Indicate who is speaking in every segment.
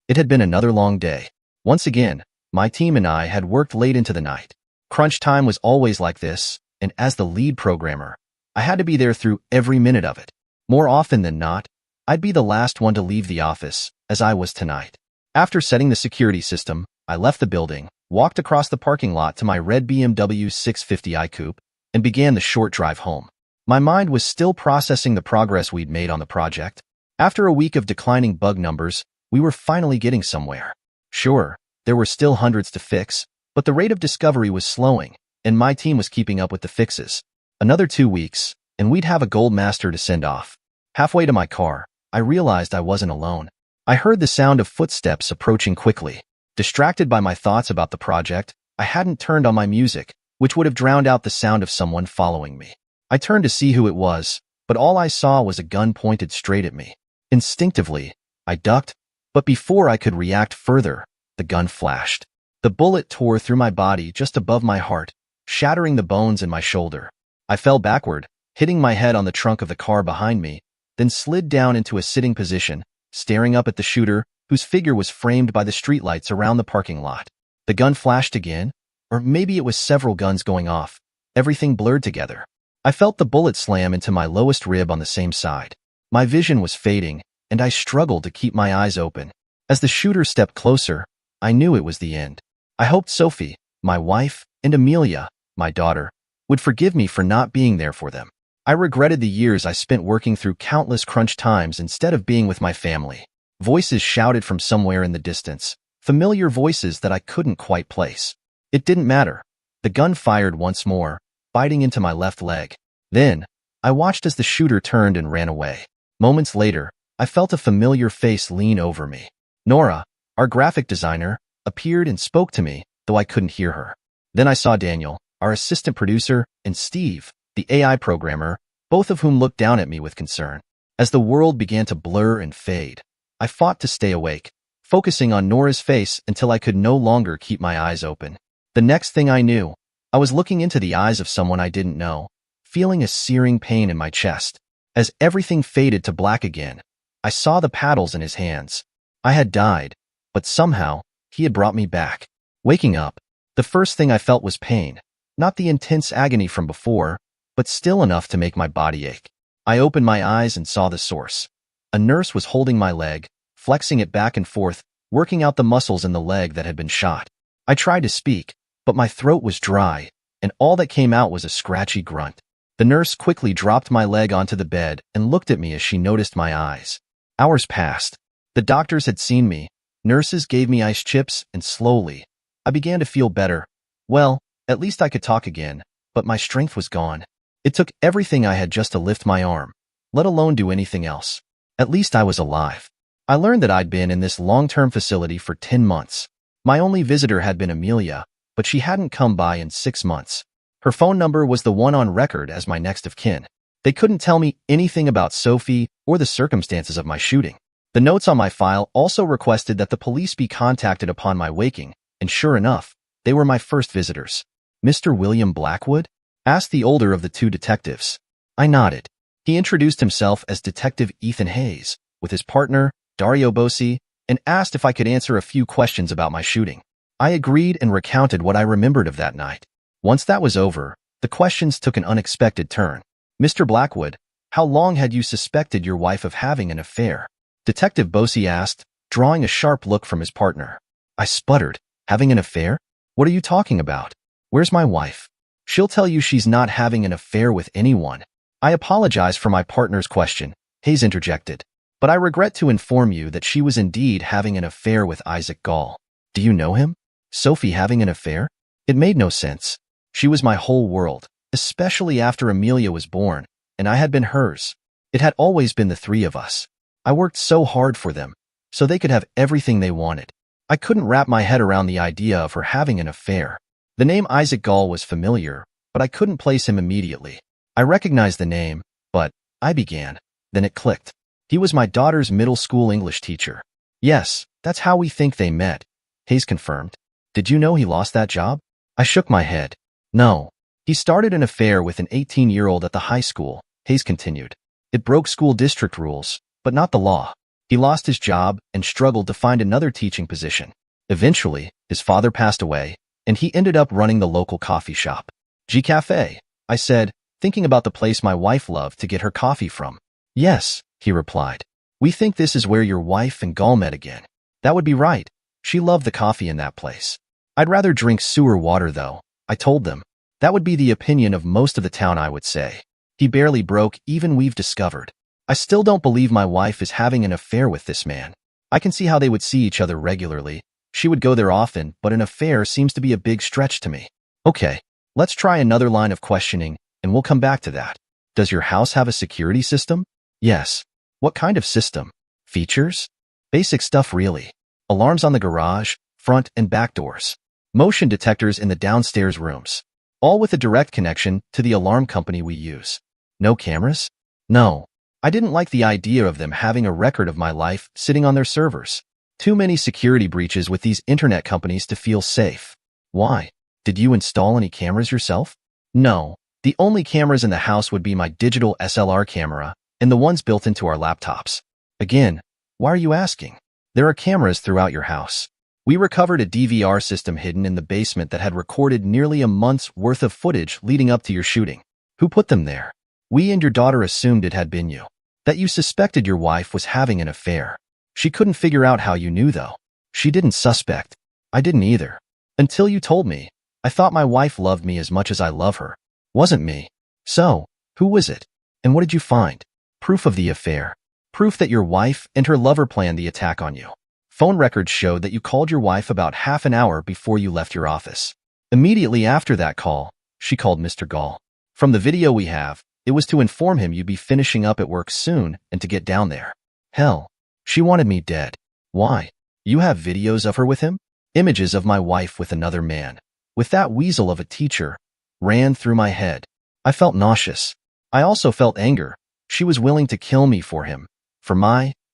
Speaker 1: It had been another long day. Once again, my team and I had worked late into the night. Crunch time was always like this, and as the lead programmer, I had to be there through every minute of it. More often than not, I'd be the last one to leave the office, as I was tonight. After setting the security system, I left the building, walked across the parking lot to my red BMW 650i coupe, and began the short drive home. My mind was still processing the progress we'd made on the project. After a week of declining bug numbers, we were finally getting somewhere. Sure, there were still hundreds to fix, but the rate of discovery was slowing, and my team was keeping up with the fixes. Another 2 weeks, and we'd have a gold master to send off. Halfway to my car, I realized I wasn't alone. I heard the sound of footsteps approaching quickly. Distracted by my thoughts about the project, I hadn't turned on my music, which would have drowned out the sound of someone following me. I turned to see who it was, but all I saw was a gun pointed straight at me. Instinctively, I ducked, but before I could react further, the gun flashed. The bullet tore through my body just above my heart, shattering the bones in my shoulder. I fell backward, hitting my head on the trunk of the car behind me, then slid down into a sitting position, staring up at the shooter, whose figure was framed by the streetlights around the parking lot. The gun flashed again, or maybe it was several guns going off. Everything blurred together. I felt the bullet slam into my lowest rib on the same side. My vision was fading, and I struggled to keep my eyes open. As the shooter stepped closer, I knew it was the end. I hoped Sophie, my wife, and Amelia, my daughter, would forgive me for not being there for them. I regretted the years I spent working through countless crunch times instead of being with my family. Voices shouted from somewhere in the distance, familiar voices that I couldn't quite place. It didn't matter. The gun fired once more, biting into my left leg. Then, I watched as the shooter turned and ran away. Moments later, I felt a familiar face lean over me. Nora, our graphic designer, appeared and spoke to me, though I couldn't hear her. Then I saw Daniel, our assistant producer, and Steve, the AI programmer, both of whom looked down at me with concern. As the world began to blur and fade, I fought to stay awake, focusing on Nora's face until I could no longer keep my eyes open. The next thing I knew, I was looking into the eyes of someone I didn't know, feeling a searing pain in my chest. As everything faded to black again, I saw the paddles in his hands. I had died, but somehow, he had brought me back. Waking up, the first thing I felt was pain, not the intense agony from before, but still enough to make my body ache. I opened my eyes and saw the source. A nurse was holding my leg, flexing it back and forth, working out the muscles in the leg that had been shot. I tried to speak, but my throat was dry, and all that came out was a scratchy grunt. The nurse quickly dropped my leg onto the bed and looked at me as she noticed my eyes. Hours passed. The doctors had seen me. Nurses gave me ice chips, and slowly, I began to feel better. Well, at least I could talk again, but my strength was gone. It took everything I had just to lift my arm, let alone do anything else. At least I was alive. I learned that I'd been in this long-term facility for 10 months. My only visitor had been Amelia, but she hadn't come by in 6 months. Her phone number was the one on record as my next of kin. They couldn't tell me anything about Sophie or the circumstances of my shooting. The notes on my file also requested that the police be contacted upon my waking, and sure enough, they were my first visitors. "Mr. William Blackwood?" asked the older of the two detectives. I nodded. He introduced himself as Detective Ethan Hayes, with his partner, Dario Bossi, and asked if I could answer a few questions about my shooting. I agreed and recounted what I remembered of that night. Once that was over, the questions took an unexpected turn. "Mr. Blackwood, how long had you suspected your wife of having an affair?" Detective Bossi asked, drawing a sharp look from his partner. I sputtered. "Having an affair? What are you talking about? Where's my wife? She'll tell you she's not having an affair with anyone." I apologize for my partner's question, Hayes interjected, but I regret to inform you that she was indeed having an affair with Isaac Gall. "Do you know him? Sophie having an affair?" It made no sense. She was my whole world, especially after Amelia was born, and I had been hers. It had always been the three of us. I worked so hard for them, so they could have everything they wanted. I couldn't wrap my head around the idea of her having an affair. The name Isaac Gall was familiar, but I couldn't place him immediately. I recognized the name, but I began. Then it clicked. He was my daughter's middle school English teacher. "Yes, that's how we think they met," Hayes confirmed. "Did you know he lost that job?" I shook my head. "No. He started an affair with an 18-year-old at the high school," Hayes continued. "It broke school district rules, but not the law. He lost his job and struggled to find another teaching position. Eventually, his father passed away, and he ended up running the local coffee shop. G Cafe, I said, thinking about the place my wife loved to get her coffee from. Yes, he replied. We think this is where your wife and Gal met again. That would be right. She loved the coffee in that place. I'd rather drink sewer water, though, I told them. That would be the opinion of most of the town, I would say. He barely broke even we've discovered. I still don't believe my wife is having an affair with this man. I can see how they would see each other regularly. She would go there often, but an affair seems to be a big stretch to me. Okay, let's try another line of questioning, and we'll come back to that. Does your house have a security system? Yes. What kind of system? Features? Basic stuff, really. Alarms on the garage, front and back doors. Motion detectors in the downstairs rooms. All with a direct connection to the alarm company we use. No cameras? No. I didn't like the idea of them having a record of my life sitting on their servers. Too many security breaches with these internet companies to feel safe. Why? Did you install any cameras yourself? No. The only cameras in the house would be my digital SLR camera and the ones built into our laptops. Again, why are you asking? There are cameras throughout your house. We recovered a DVR system hidden in the basement that had recorded nearly a month's worth of footage leading up to your shooting. Who put them there? We and your daughter assumed it had been you. That you suspected your wife was having an affair. She couldn't figure out how you knew, though. She didn't suspect. I didn't either. Until you told me. I thought my wife loved me as much as I love her. Wasn't me. So, who was it? And what did you find? Proof of the affair. Proof that your wife and her lover planned the attack on you. Phone records showed that you called your wife about half an hour before you left your office. Immediately after that call, she called Mr. Gall. From the video we have, it was to inform him you'd be finishing up at work soon and to get down there. Hell, she wanted me dead. Why? You have videos of her with him? Images of my wife with another man. With that weasel of a teacher. Ran through my head. I felt nauseous. I also felt anger. She was willing to kill me for him. For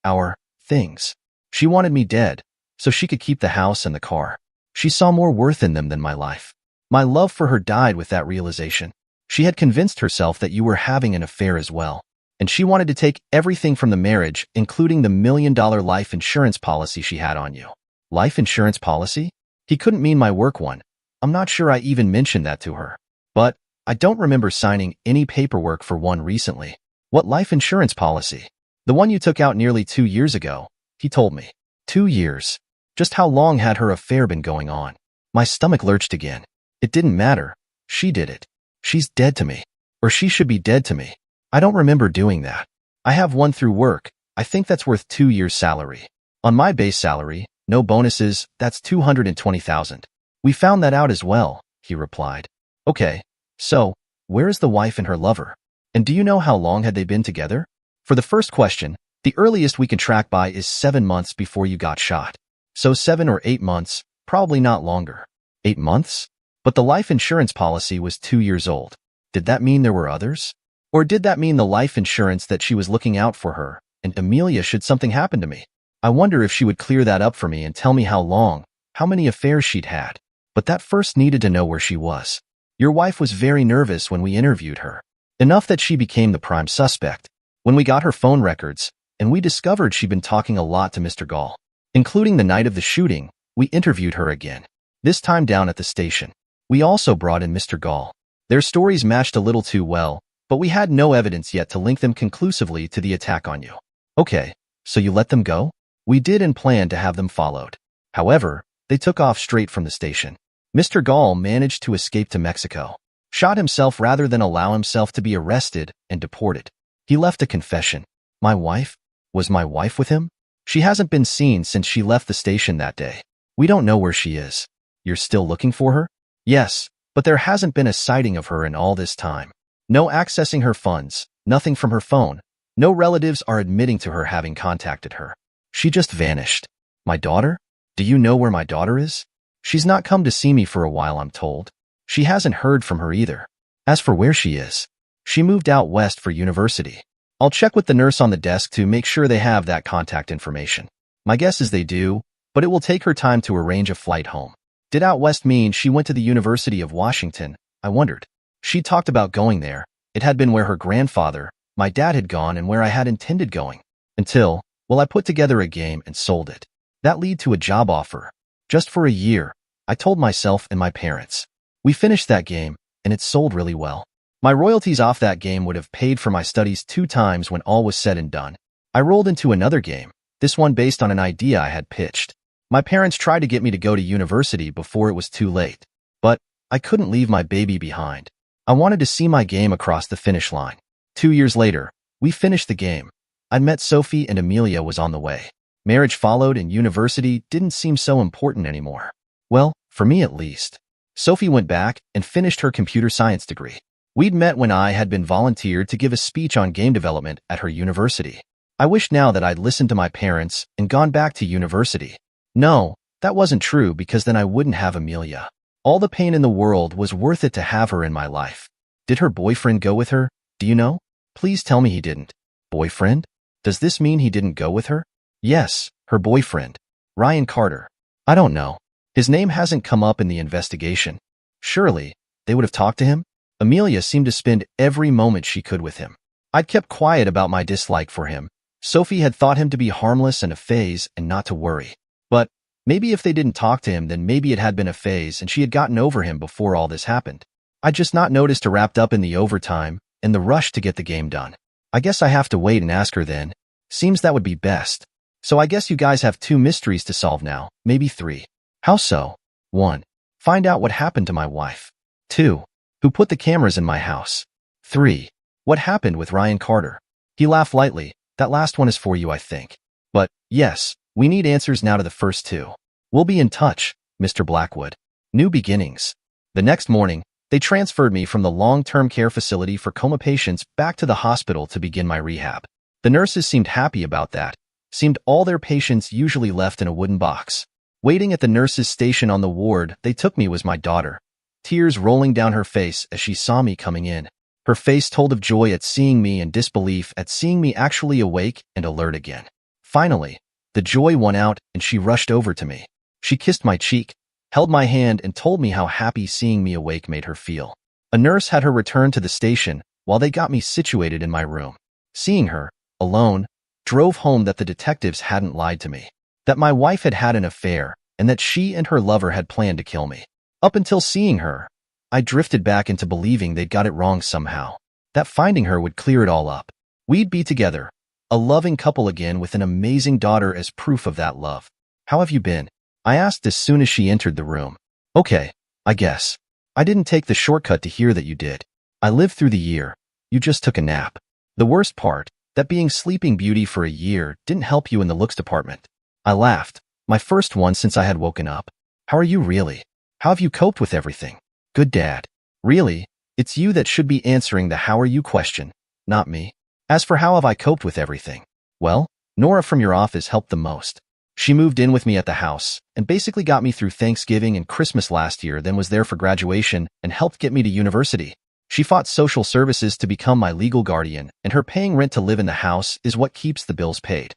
Speaker 1: our things. She wanted me dead, so she could keep the house and the car. She saw more worth in them than my life. My love for her died with that realization. She had convinced herself that you were having an affair as well, and she wanted to take everything from the marriage, including the $1 million life insurance policy she had on you. Life insurance policy? He couldn't mean my work one. I'm not sure I even mentioned that to her. But I don't remember signing any paperwork for one recently. What life insurance policy? The one you took out nearly 2 years ago, he told me. 2 years. Just how long had her affair been going on? My stomach lurched again. It didn't matter. She did it. She's dead to me. Or she should be dead to me. I don't remember doing that. I have one through work. I think that's worth 2 years' salary. On my base salary, no bonuses, that's $220,000. We found that out as well, he replied. Okay, so, where is the wife and her lover? And do you know how long had they been together? For the first question, the earliest we can track by is 7 months before you got shot. So 7 or 8 months, probably not longer. 8 months? But the life insurance policy was 2 years old. Did that mean there were others? Or did that mean the life insurance that she was looking out for her, and Amelia should something happen to me? I wonder if she would clear that up for me and tell me how long, how many affairs she'd had. But that first needed to know where she was. Your wife was very nervous when we interviewed her. Enough that she became the prime suspect. When we got her phone records, and we discovered she'd been talking a lot to Mr. Gall. Including the night of the shooting, we interviewed her again. This time down at the station. We also brought in Mr. Gall. Their stories matched a little too well, but we had no evidence yet to link them conclusively to the attack on you. Okay, so you let them go? We did and planned to have them followed. However, they took off straight from the station. Mr. Gall managed to escape to Mexico. Shot himself rather than allow himself to be arrested and deported. He left a confession. My wife? Was my wife with him? She hasn't been seen since she left the station that day. We don't know where she is. You're still looking for her? Yes, but there hasn't been a sighting of her in all this time. No accessing her funds, nothing from her phone. No relatives are admitting to her having contacted her. She just vanished. My daughter? Do you know where my daughter is? She's not come to see me for a while, I'm told. She hasn't heard from her either. As for where she is, she moved out west for university. I'll check with the nurse on the desk to make sure they have that contact information. My guess is they do, but it will take her time to arrange a flight home. Did out west mean she went to the University of Washington? I wondered. She talked about going there. It had been where her grandfather, my dad, had gone and where I had intended going. Until, Well, I put together a game and sold it. That led to a job offer. Just for a year, I told myself and my parents. We finished that game, and it sold really well. My royalties off that game would have paid for my studies 2 times when all was said and done. I rolled into another game, this one based on an idea I had pitched. My parents tried to get me to go to university before it was too late. But I couldn't leave my baby behind. I wanted to see my game across the finish line. 2 years later, we finished the game. I'd met Sophie and Amelia was on the way. Marriage followed and university didn't seem so important anymore. Well, for me at least. Sophie went back and finished her computer science degree. We'd met when I had been volunteered to give a speech on game development at her university. I wished now that I'd listened to my parents and gone back to university. No, that wasn't true because then I wouldn't have Amelia. All the pain in the world was worth it to have her in my life. Did her boyfriend go with her? Do you know? Please tell me he didn't. Boyfriend? Does this mean he didn't go with her? Yes, her boyfriend. Ryan Carter. I don't know. His name hasn't come up in the investigation. Surely, they would have talked to him? Amelia seemed to spend every moment she could with him. I'd kept quiet about my dislike for him. Sophie had thought him to be harmless and a phase and not to worry. But maybe if they didn't talk to him, then maybe it had been a phase and she had gotten over him before all this happened. I'd just not noticed her wrapped up in the overtime and the rush to get the game done. I guess I have to wait and ask her then. Seems that would be best. So I guess you guys have 2 mysteries to solve now, maybe 3. How so? 1. Find out what happened to my wife. 2. Who put the cameras in my house? 3. What happened with Ryan Carter? He laughed lightly. That last one is for you, I think. But, yes, we need answers now to the first 2. We'll be in touch, Mr. Blackwood. New beginnings. The next morning, they transferred me from the long-term care facility for coma patients back to the hospital to begin my rehab. The nurses seemed happy about that. Seemed all their patients usually left in a wooden box. Waiting at the nurse's station on the ward they took me was my daughter. Tears rolling down her face as she saw me coming in. Her face told of joy at seeing me and disbelief at seeing me actually awake and alert again. Finally, the joy won out and she rushed over to me. She kissed my cheek, held my hand and told me how happy seeing me awake made her feel. A nurse had her return to the station while they got me situated in my room. Seeing her, alone, drove home that the detectives hadn't lied to me. That my wife had had an affair and that she and her lover had planned to kill me. Up until seeing her, I drifted back into believing they'd got it wrong somehow. That finding her would clear it all up. We'd be together, a loving couple again with an amazing daughter as proof of that love. How have you been? I asked as soon as she entered the room. Okay, I guess. I didn't take the shortcut to hear that you did. I lived through the year. You just took a nap. The worst part, that being Sleeping Beauty for a year didn't help you in the looks department. I laughed. My first one since I had woken up. How are you really? How have you coped with everything? Good, Dad. Really, it's you that should be answering the how are you question, not me. As for how have I coped with everything? Well, Nora from your office helped the most. She moved in with me at the house and basically got me through Thanksgiving and Christmas last year, then was there for graduation and helped get me to university. She fought social services to become my legal guardian, and her paying rent to live in the house is what keeps the bills paid.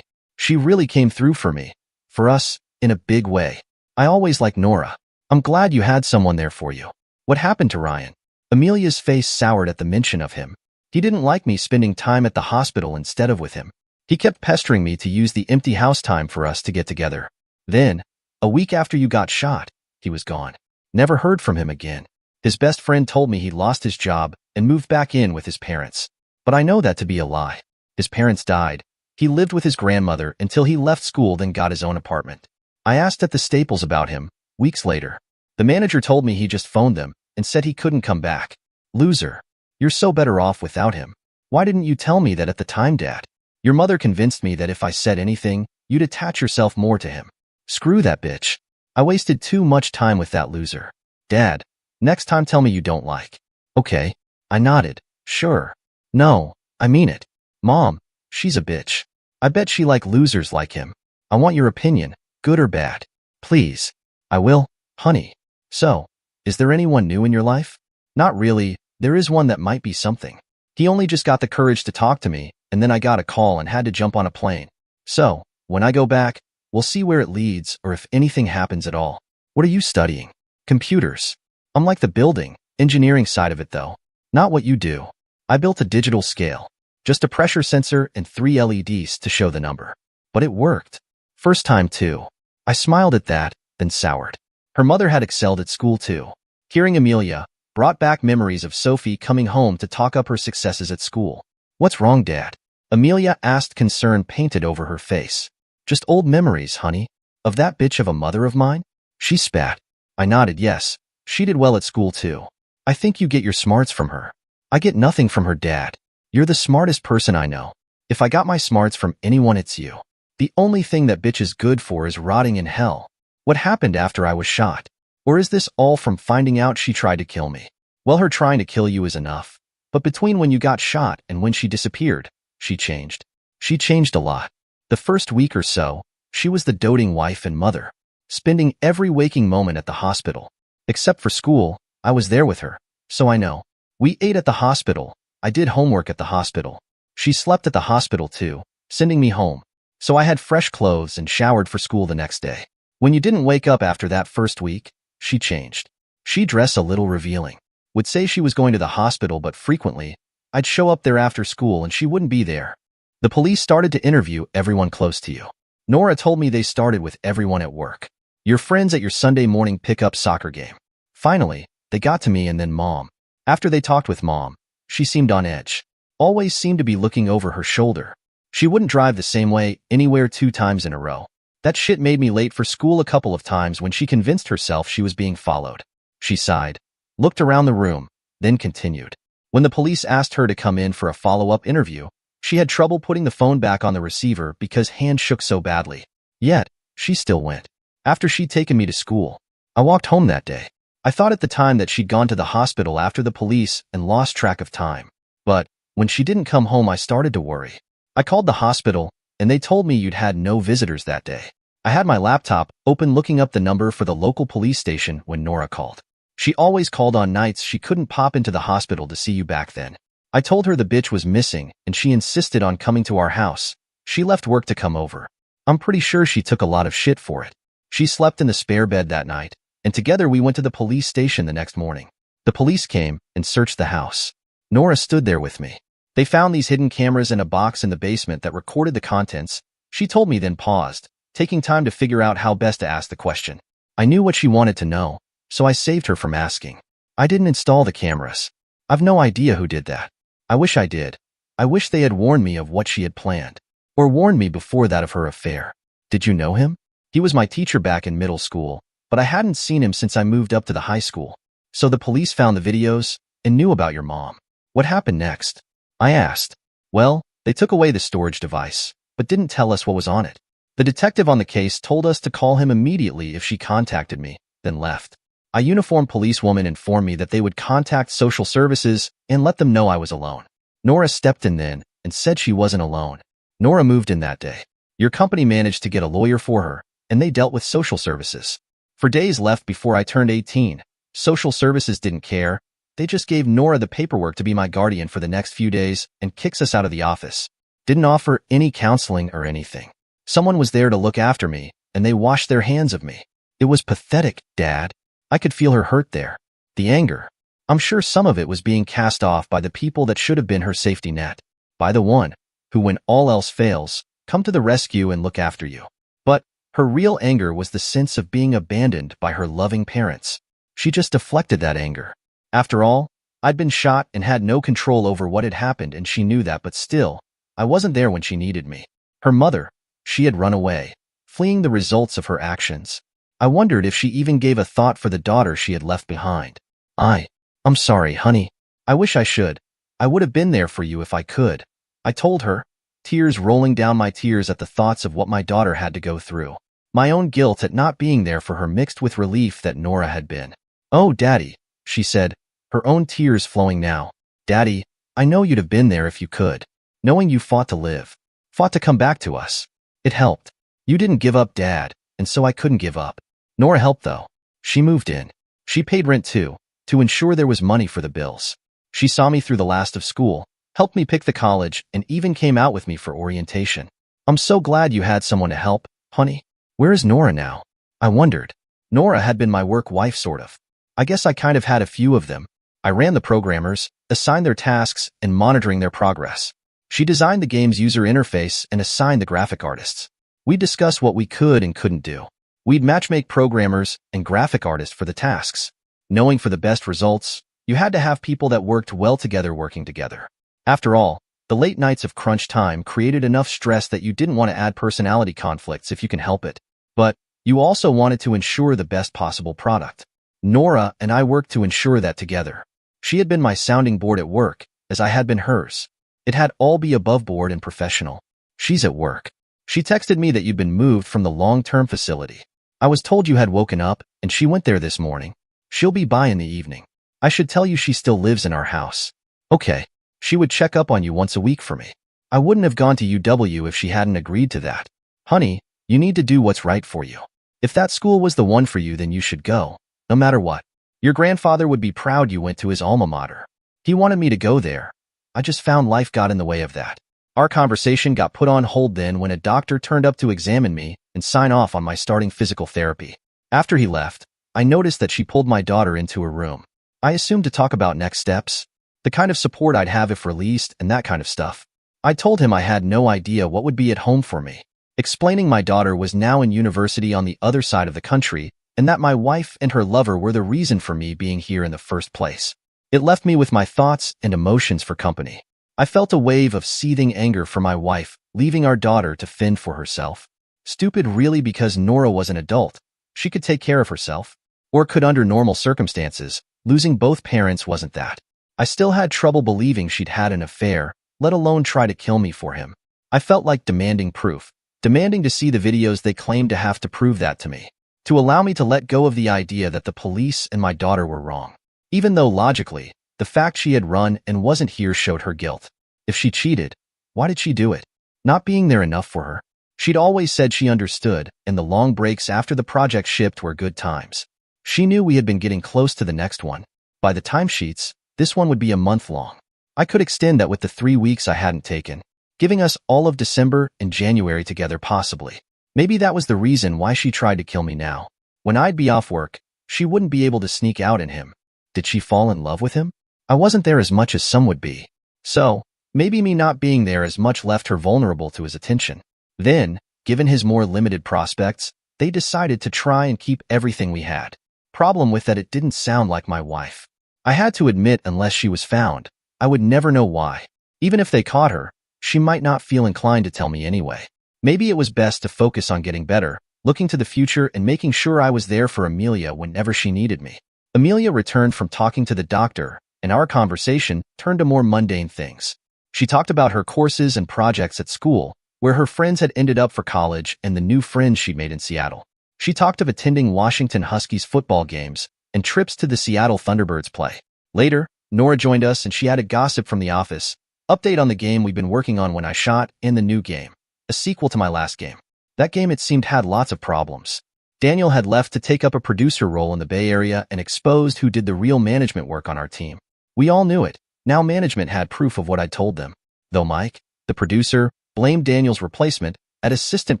Speaker 1: She really came through for me. For us, in a big way. I always liked Nora. I'm glad you had someone there for you. What happened to Ryan? Amelia's face soured at the mention of him. He didn't like me spending time at the hospital instead of with him. He kept pestering me to use the empty house time for us to get together. Then, a week after you got shot, he was gone. Never heard from him again. His best friend told me he lost his job and moved back in with his parents. But I know that to be a lie. His parents died. He lived with his grandmother until he left school, then got his own apartment. I asked at the Staples about him, weeks later. The manager told me he just phoned them and said he couldn't come back. Loser. You're so better off without him. Why didn't you tell me that at the time, Dad? Your mother convinced me that if I said anything, you'd attach yourself more to him. Screw that bitch. I wasted too much time with that loser. Dad, next time tell me you don't like. Okay. I nodded. Sure. No, I mean it. Mom, she's a bitch. I bet she like losers like him. I want your opinion, good or bad. Please. I will, honey. So, is there anyone new in your life? Not really. There is one that might be something. He only just got the courage to talk to me, and then I got a call and had to jump on a plane. So, when I go back, we'll see where it leads or if anything happens at all. What are you studying? Computers. I'm like the building, engineering side of it though. Not what you do. I built a digital scale. Just a pressure sensor and 3 LEDs to show the number. But it worked. First time too. I smiled at that, then soured. Her mother had excelled at school too. Hearing Amelia brought back memories of Sophie coming home to talk up her successes at school. What's wrong, Dad? Amelia asked, concern painted over her face. Just old memories, honey. Of that bitch of a mother of mine? She spat. I nodded yes. She did well at school too. I think you get your smarts from her. I get nothing from her, Dad. You're the smartest person I know. If I got my smarts from anyone, it's you. The only thing that bitch is good for is rotting in hell. What happened after I was shot? Or is this all from finding out she tried to kill me? Well, her trying to kill you is enough. But between when you got shot and when she disappeared, she changed. She changed a lot. The first week or so, she was the doting wife and mother, spending every waking moment at the hospital. Except for school, I was there with her, so I know. We ate at the hospital. I did homework at the hospital. She slept at the hospital too, sending me home. So I had fresh clothes and showered for school the next day. When you didn't wake up after that first week, she changed. She'd dress a little revealing. Would say she was going to the hospital, but frequently, I'd show up there after school and she wouldn't be there. The police started to interview everyone close to you. Nora told me they started with everyone at work. Your friends at your Sunday morning pickup soccer game. Finally, they got to me and then Mom. After they talked with Mom, she seemed on edge. Always seemed to be looking over her shoulder. She wouldn't drive the same way anywhere 2 times in a row. That shit made me late for school a couple of times when she convinced herself she was being followed. She sighed, looked around the room, then continued. When the police asked her to come in for a follow-up interview, she had trouble putting the phone back on the receiver because hands shook so badly. Yet, she still went. After she'd taken me to school, I walked home that day. I thought at the time that she'd gone to the hospital after the police and lost track of time. But, when she didn't come home, I started to worry. I called the hospital, and they told me you'd had no visitors that day. I had my laptop open looking up the number for the local police station when Nora called. She always called on nights she couldn't pop into the hospital to see you back then. I told her the bitch was missing, and she insisted on coming to our house. She left work to come over. I'm pretty sure she took a lot of shit for it. She slept in the spare bed that night, and together we went to the police station the next morning. The police came and searched the house. Nora stood there with me. They found these hidden cameras in a box in the basement that recorded the contents. She told me, then paused, taking time to figure out how best to ask the question. I knew what she wanted to know, so I saved her from asking. I didn't install the cameras. I've no idea who did that. I wish I did. I wish they had warned me of what she had planned. Or warned me before that of her affair. Did you know him? He was my teacher back in middle school, but I hadn't seen him since I moved up to the high school. So the police found the videos and knew about your mom. What happened next? I asked. Well, they took away the storage device, but didn't tell us what was on it. The detective on the case told us to call him immediately if she contacted me, then left. A uniformed policewoman informed me that they would contact social services and let them know I was alone. Nora stepped in then and said she wasn't alone. Nora moved in that day. Your company managed to get a lawyer for her, and they dealt with social services. For days left before I turned 18, social services didn't care. They just gave Nora the paperwork to be my guardian for the next few days and kicks us out of the office. Didn't offer any counseling or anything. Someone was there to look after me, and they washed their hands of me. It was pathetic, Dad. I could feel her hurt there. The anger. I'm sure some of it was being cast off by the people that should have been her safety net. By the one who, when all else fails, come to the rescue and look after you. But her real anger was the sense of being abandoned by her loving parents. She just deflected that anger. After all, I'd been shot and had no control over what had happened, and she knew that, but still, I wasn't there when she needed me. Her mother, she had run away, fleeing the results of her actions. I wondered if she even gave a thought for the daughter she had left behind. I'm sorry, honey. I wish I should. I would have been there for you if I could. I told her, tears rolling down my tears at the thoughts of what my daughter had to go through. My own guilt at not being there for her mixed with relief that Nora had been. Oh, Daddy, she said, her own tears flowing now. Daddy, I know you'd have been there if you could. Knowing you fought to live. Fought to come back to us. It helped. You didn't give up, Dad, and so I couldn't give up. Nora helped, though. She moved in. She paid rent, too, to ensure there was money for the bills. She saw me through the last of school, helped me pick the college, and even came out with me for orientation. I'm so glad you had someone to help, honey. Where is Nora now? I wondered. Nora had been my work wife, sort of. I guess I kind of had a few of them. I ran the programmers, assigned their tasks, and monitoring their progress. She designed the game's user interface and assigned the graphic artists. We discussed what we could and couldn't do. We'd matchmake programmers and graphic artists for the tasks. Knowing for the best results, you had to have people that worked well together working together. After all, the late nights of crunch time created enough stress that you didn't want to add personality conflicts if you can help it. But you also wanted to ensure the best possible product. Nora and I worked to ensure that together. She had been my sounding board at work, as I had been hers. It had all be above board and professional. She's at work. She texted me that you'd been moved from the long-term facility. I was told you had woken up, and she went there this morning. She'll be by in the evening. I should tell you she still lives in our house. Okay. She would check up on you once a week for me. I wouldn't have gone to UW if she hadn't agreed to that. Honey, you need to do what's right for you. If that school was the one for you, then you should go, no matter what. Your grandfather would be proud you went to his alma mater. He wanted me to go there. I just found life got in the way of that. Our conversation got put on hold then when a doctor turned up to examine me and sign off on my starting physical therapy. After he left, I noticed that she pulled my daughter into her room. I assumed to talk about next steps, the kind of support I'd have if released and that kind of stuff. I told him I had no idea what would be at home for me, explaining my daughter was now in university on the other side of the country and that my wife and her lover were the reason for me being here in the first place. It left me with my thoughts and emotions for company. I felt a wave of seething anger for my wife, leaving our daughter to fend for herself. Stupid really, because Nora was an adult. She could take care of herself. Or could under normal circumstances. Losing both parents wasn't that. I still had trouble believing she'd had an affair, let alone try to kill me for him. I felt like demanding proof, demanding to see the videos they claimed to have to prove that to me, to allow me to let go of the idea that the police and my daughter were wrong. Even though logically, the fact she had run and wasn't here showed her guilt. If she cheated, why did she do it? Not being there enough for her? She'd always said she understood, and the long breaks after the project shipped were good times. She knew we had been getting close to the next one. By the timesheets, this one would be a month long. I could extend that with the 3 weeks I hadn't taken, giving us all of December and January together possibly. Maybe that was the reason why she tried to kill me now. When I'd be off work, she wouldn't be able to sneak out in him. Did she fall in love with him? I wasn't there as much as some would be. So, maybe me not being there as much left her vulnerable to his attention. Then, given his more limited prospects, they decided to try and keep everything we had. Problem with that, it didn't sound like my wife. I had to admit, unless she was found, I would never know why. Even if they caught her, she might not feel inclined to tell me anyway. Maybe it was best to focus on getting better, looking to the future and making sure I was there for Amelia whenever she needed me. Amelia returned from talking to the doctor, and our conversation turned to more mundane things. She talked about her courses and projects at school, where her friends had ended up for college, and the new friends she'd made in Seattle. She talked of attending Washington Huskies football games and trips to the Seattle Thunderbirds play. Later, Nora joined us and she added gossip from the office, update on the game we've been working on when I shot, and the new game, a sequel to my last game. That game, it seemed, had lots of problems. Daniel had left to take up a producer role in the Bay Area and exposed who did the real management work on our team. We all knew it. Now management had proof of what I'd told them. Though Mike, the producer, blamed Daniel's replacement at assistant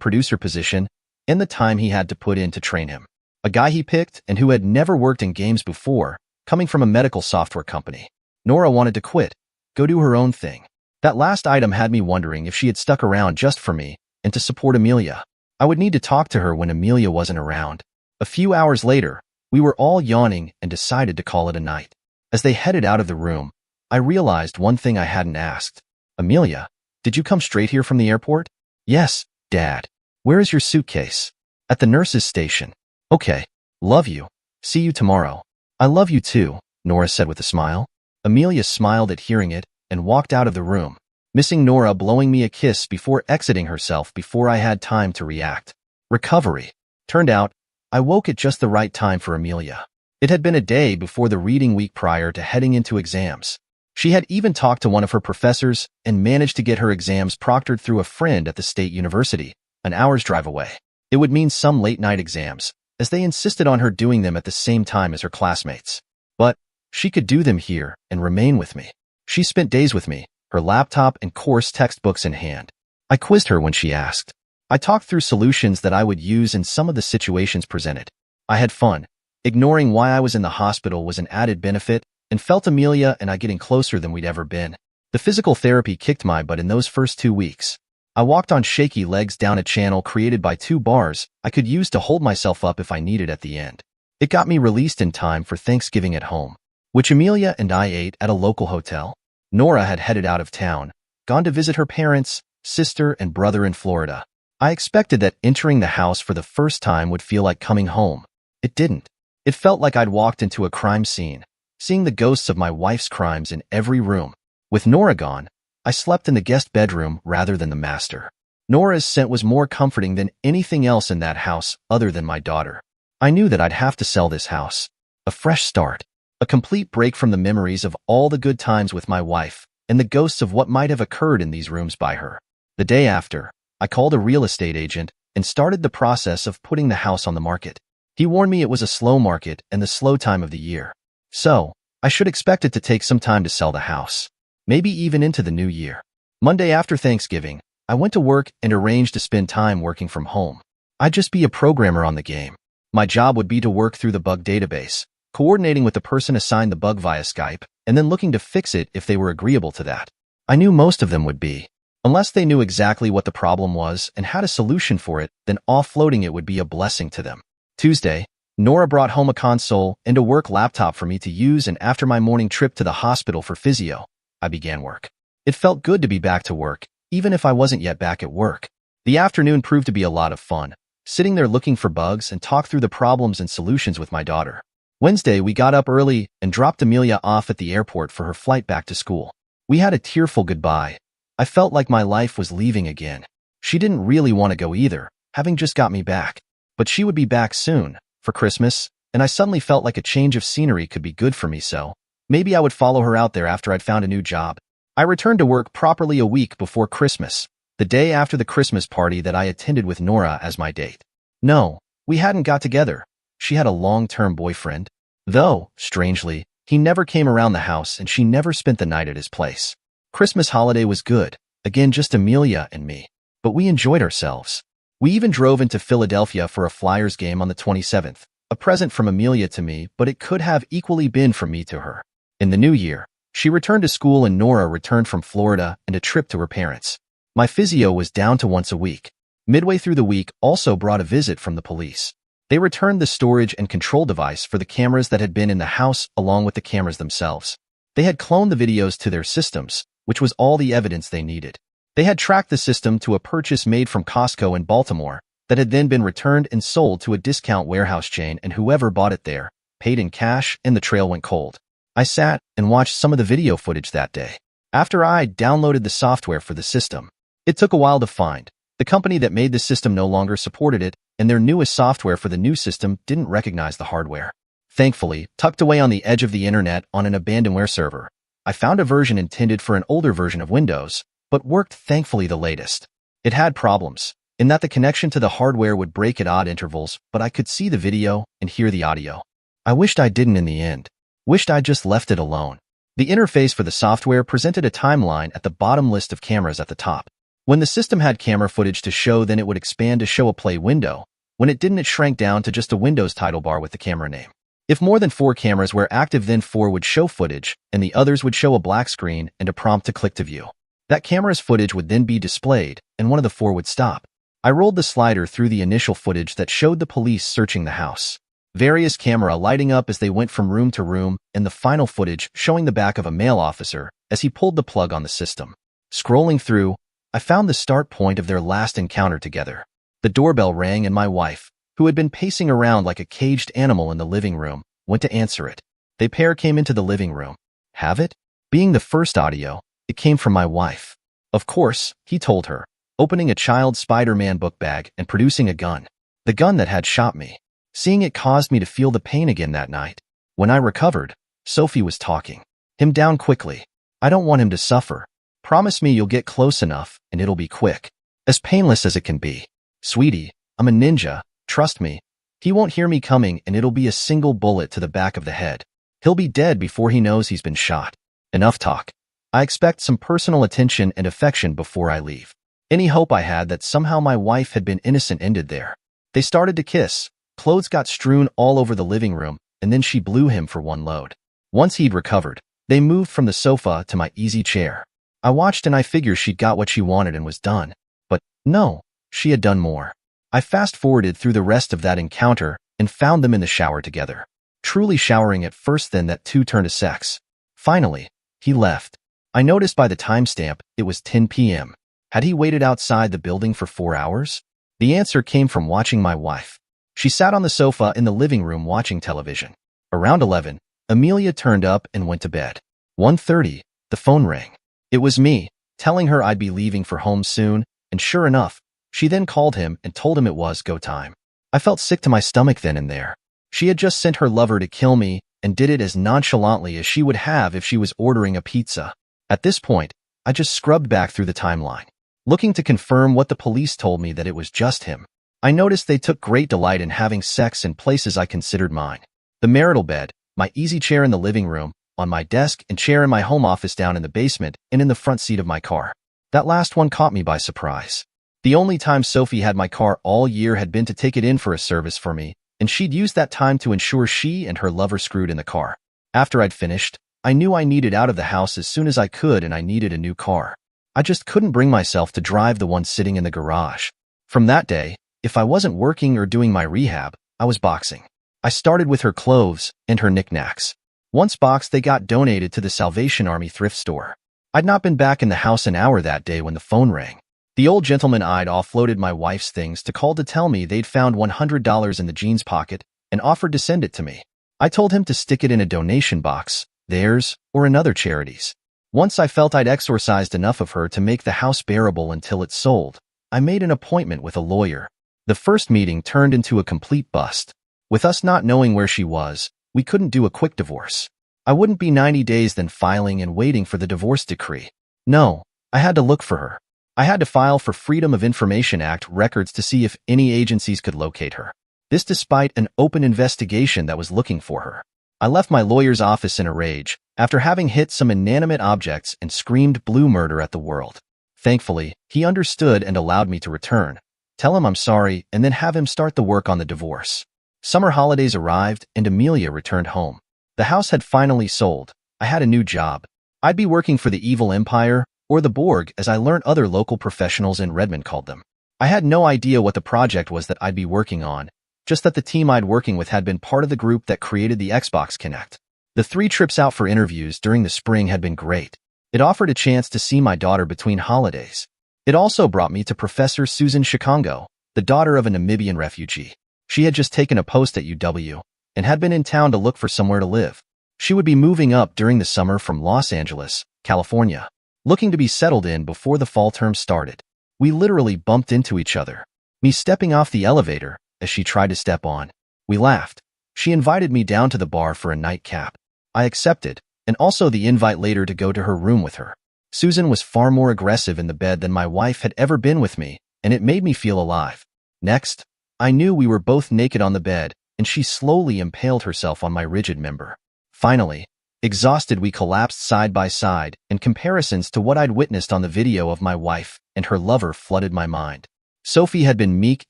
Speaker 1: producer position and the time he had to put in to train him. A guy he picked and who had never worked in games before, coming from a medical software company. Nora wanted to quit, go do her own thing. That last item had me wondering if she had stuck around just for me and to support Amelia. I would need to talk to her when Amelia wasn't around. A few hours later, we were all yawning and decided to call it a night. As they headed out of the room, I realized one thing I hadn't asked. Amelia, did you come straight here from the airport? Yes, Dad. Where is your suitcase? At the nurse's station. Okay. Love you. See you tomorrow. I love you too, Nora said with a smile. Amelia smiled at hearing it and walked out of the room, missing Nora blowing me a kiss before exiting herself before I had time to react. Recovery. Turned out, I woke at just the right time for Amelia. It had been a day before the reading week prior to heading into exams. She had even talked to one of her professors and managed to get her exams proctored through a friend at the state university, an hour's drive away. It would mean some late-night exams, as they insisted on her doing them at the same time as her classmates. But she could do them here and remain with me. She spent days with me, her laptop and course textbooks in hand. I quizzed her when she asked. I talked through solutions that I would use in some of the situations presented. I had fun. Ignoring why I was in the hospital was an added benefit, and felt Amelia and I getting closer than we'd ever been. The physical therapy kicked my butt in those first 2 weeks. I walked on shaky legs down a channel created by 2 bars I could use to hold myself up if I needed at the end. It got me released in time for Thanksgiving at home, which Amelia and I ate at a local hotel. Nora had headed out of town, gone to visit her parents, sister, and brother in Florida. I expected that entering the house for the first time would feel like coming home. It didn't. It felt like I'd walked into a crime scene, seeing the ghosts of my wife's crimes in every room. With Nora gone, I slept in the guest bedroom rather than the master. Nora's scent was more comforting than anything else in that house other than my daughter. I knew that I'd have to sell this house. A fresh start. A complete break from the memories of all the good times with my wife and the ghosts of what might have occurred in these rooms by her. The day after, I called a real estate agent and started the process of putting the house on the market. He warned me it was a slow market and the slow time of the year. So, I should expect it to take some time to sell the house. Maybe even into the new year. Monday after Thanksgiving, I went to work and arranged to spend time working from home. I'd just be a programmer on the game. My job would be to work through the bug database, coordinating with the person assigned the bug via Skype, and then looking to fix it if they were agreeable to that. I knew most of them would be. Unless they knew exactly what the problem was and had a solution for it, then offloading it would be a blessing to them. Tuesday, Nora brought home a console and a work laptop for me to use, and after my morning trip to the hospital for physio, I began work. It felt good to be back to work, even if I wasn't yet back at work. The afternoon proved to be a lot of fun, sitting there looking for bugs and talk through the problems and solutions with my daughter. Wednesday, we got up early and dropped Amelia off at the airport for her flight back to school. We had a tearful goodbye. I felt like my life was leaving again. She didn't really want to go either, having just got me back. But she would be back soon, for Christmas, and I suddenly felt like a change of scenery could be good for me, so maybe I would follow her out there after I'd found a new job. I returned to work properly a week before Christmas, the day after the Christmas party that I attended with Nora as my date. No, we hadn't got together. She had a long-term boyfriend. Though, strangely, he never came around the house and she never spent the night at his place. Christmas holiday was good, again just Amelia and me. But we enjoyed ourselves. We even drove into Philadelphia for a Flyers game on the 27th, a present from Amelia to me, but it could have equally been from me to her. In the new year, she returned to school and Nora returned from Florida and a trip to her parents. My physio was down to once a week. Midway through the week also brought a visit from the police. They returned the storage and control device for the cameras that had been in the house along with the cameras themselves. They had cloned the videos to their systems, which was all the evidence they needed. They had tracked the system to a purchase made from Costco in Baltimore that had then been returned and sold to a discount warehouse chain, and whoever bought it there paid in cash and the trail went cold. I sat and watched some of the video footage that day. After I downloaded the software for the system, it took a while to find. The company that made the system no longer supported it, and their newest software for the new system didn't recognize the hardware. Thankfully, tucked away on the edge of the internet on an abandonware server, I found a version intended for an older version of Windows, but worked thankfully the latest. It had problems, in that the connection to the hardware would break at odd intervals, but I could see the video and hear the audio. I wished I didn't in the end. Wished I'd just left it alone. The interface for the software presented a timeline at the bottom, list of cameras at the top. When the system had camera footage to show, then it would expand to show a play window. When it didn't, it shrank down to just a Windows title bar with the camera name. If more than 4 cameras were active, then 4 would show footage, and the others would show a black screen and a prompt to click to view. That camera's footage would then be displayed, and one of the 4 would stop. I rolled the slider through the initial footage that showed the police searching the house. Various camera lighting up as they went from room to room, and the final footage showing the back of a male officer as he pulled the plug on the system. Scrolling through, I found the start point of their last encounter together. The doorbell rang and my wife, who had been pacing around like a caged animal in the living room, went to answer it. The pair came into the living room. Have it? Being the first audio, it came from my wife. Of course, he told her, opening a child Spider-Man book bag and producing a gun. The gun that had shot me. Seeing it caused me to feel the pain again that night. When I recovered, Sophie was talking him down quickly. I don't want him to suffer. Promise me you'll get close enough and it'll be quick. As painless as it can be. Sweetie, I'm a ninja, trust me. He won't hear me coming and it'll be a single bullet to the back of the head. He'll be dead before he knows he's been shot. Enough talk. I expect some personal attention and affection before I leave. Any hope I had that somehow my wife had been innocent ended there. They started to kiss. Clothes got strewn all over the living room, and then she blew him for one load. Once he'd recovered, they moved from the sofa to my easy chair. I watched and I figured she'd got what she wanted and was done. But no, she had done more. I fast-forwarded through the rest of that encounter and found them in the shower together. Truly showering at first, then that too turned to sex. Finally, he left. I noticed by the timestamp it was 10 p.m. Had he waited outside the building for 4 hours? The answer came from watching my wife. She sat on the sofa in the living room watching television. Around 11, Amelia turned up and went to bed. 1:30, the phone rang. It was me, telling her I'd be leaving for home soon, and sure enough, she then called him and told him it was go time. I felt sick to my stomach then and there. She had just sent her lover to kill me and did it as nonchalantly as she would have if she was ordering a pizza. At this point, I just scrubbed back through the timeline, looking to confirm what the police told me, that it was just him. I noticed they took great delight in having sex in places I considered mine. The marital bed, my easy chair in the living room, on my desk and chair in my home office down in the basement, and in the front seat of my car. That last one caught me by surprise. The only time Sophie had my car all year had been to take it in for a service for me, and she'd used that time to ensure she and her lover screwed in the car. After I'd finished, I knew I needed out of the house as soon as I could, and I needed a new car. I just couldn't bring myself to drive the one sitting in the garage. From that day, if I wasn't working or doing my rehab, I was boxing. I started with her clothes and her knickknacks. Once boxed, they got donated to the Salvation Army thrift store. I'd not been back in the house an hour that day when the phone rang. The old gentleman I'd offloaded my wife's things to called to tell me they'd found $100 in the jeans pocket and offered to send it to me. I told him to stick it in a donation box, theirs or another charity's. Once I felt I'd exorcised enough of her to make the house bearable until it sold, I made an appointment with a lawyer. The first meeting turned into a complete bust. With us not knowing where she was, we couldn't do a quick divorce. I wouldn't be 90 days then filing and waiting for the divorce decree. No, I had to look for her. I had to file for Freedom of Information Act records to see if any agencies could locate her. This despite an open investigation that was looking for her. I left my lawyer's office in a rage after having hit some inanimate objects and screamed blue murder at the world. Thankfully, he understood and allowed me to return, tell him I'm sorry, and then have him start the work on the divorce. Summer holidays arrived and Amelia returned home. The house had finally sold. I had a new job. I'd be working for the Evil Empire, or the Borg, as I learned other local professionals in Redmond called them. I had no idea what the project was that I'd be working on, just that the team I'd working with had been part of the group that created the Xbox Connect. The 3 trips out for interviews during the spring had been great. It offered a chance to see my daughter between holidays. It also brought me to Professor Susan Shikongo, the daughter of a Namibian refugee. She had just taken a post at UW and had been in town to look for somewhere to live. She would be moving up during the summer from Los Angeles, California, looking to be settled in before the fall term started. We literally bumped into each other, me stepping off the elevator as she tried to step on. We laughed. She invited me down to the bar for a nightcap. I accepted, and also the invite later to go to her room with her. Susan was far more aggressive in the bed than my wife had ever been with me, and it made me feel alive. Next, I knew we were both naked on the bed, and she slowly impaled herself on my rigid member. Finally, exhausted, we collapsed side by side, and comparisons to what I'd witnessed on the video of my wife and her lover flooded my mind. Sophie had been meek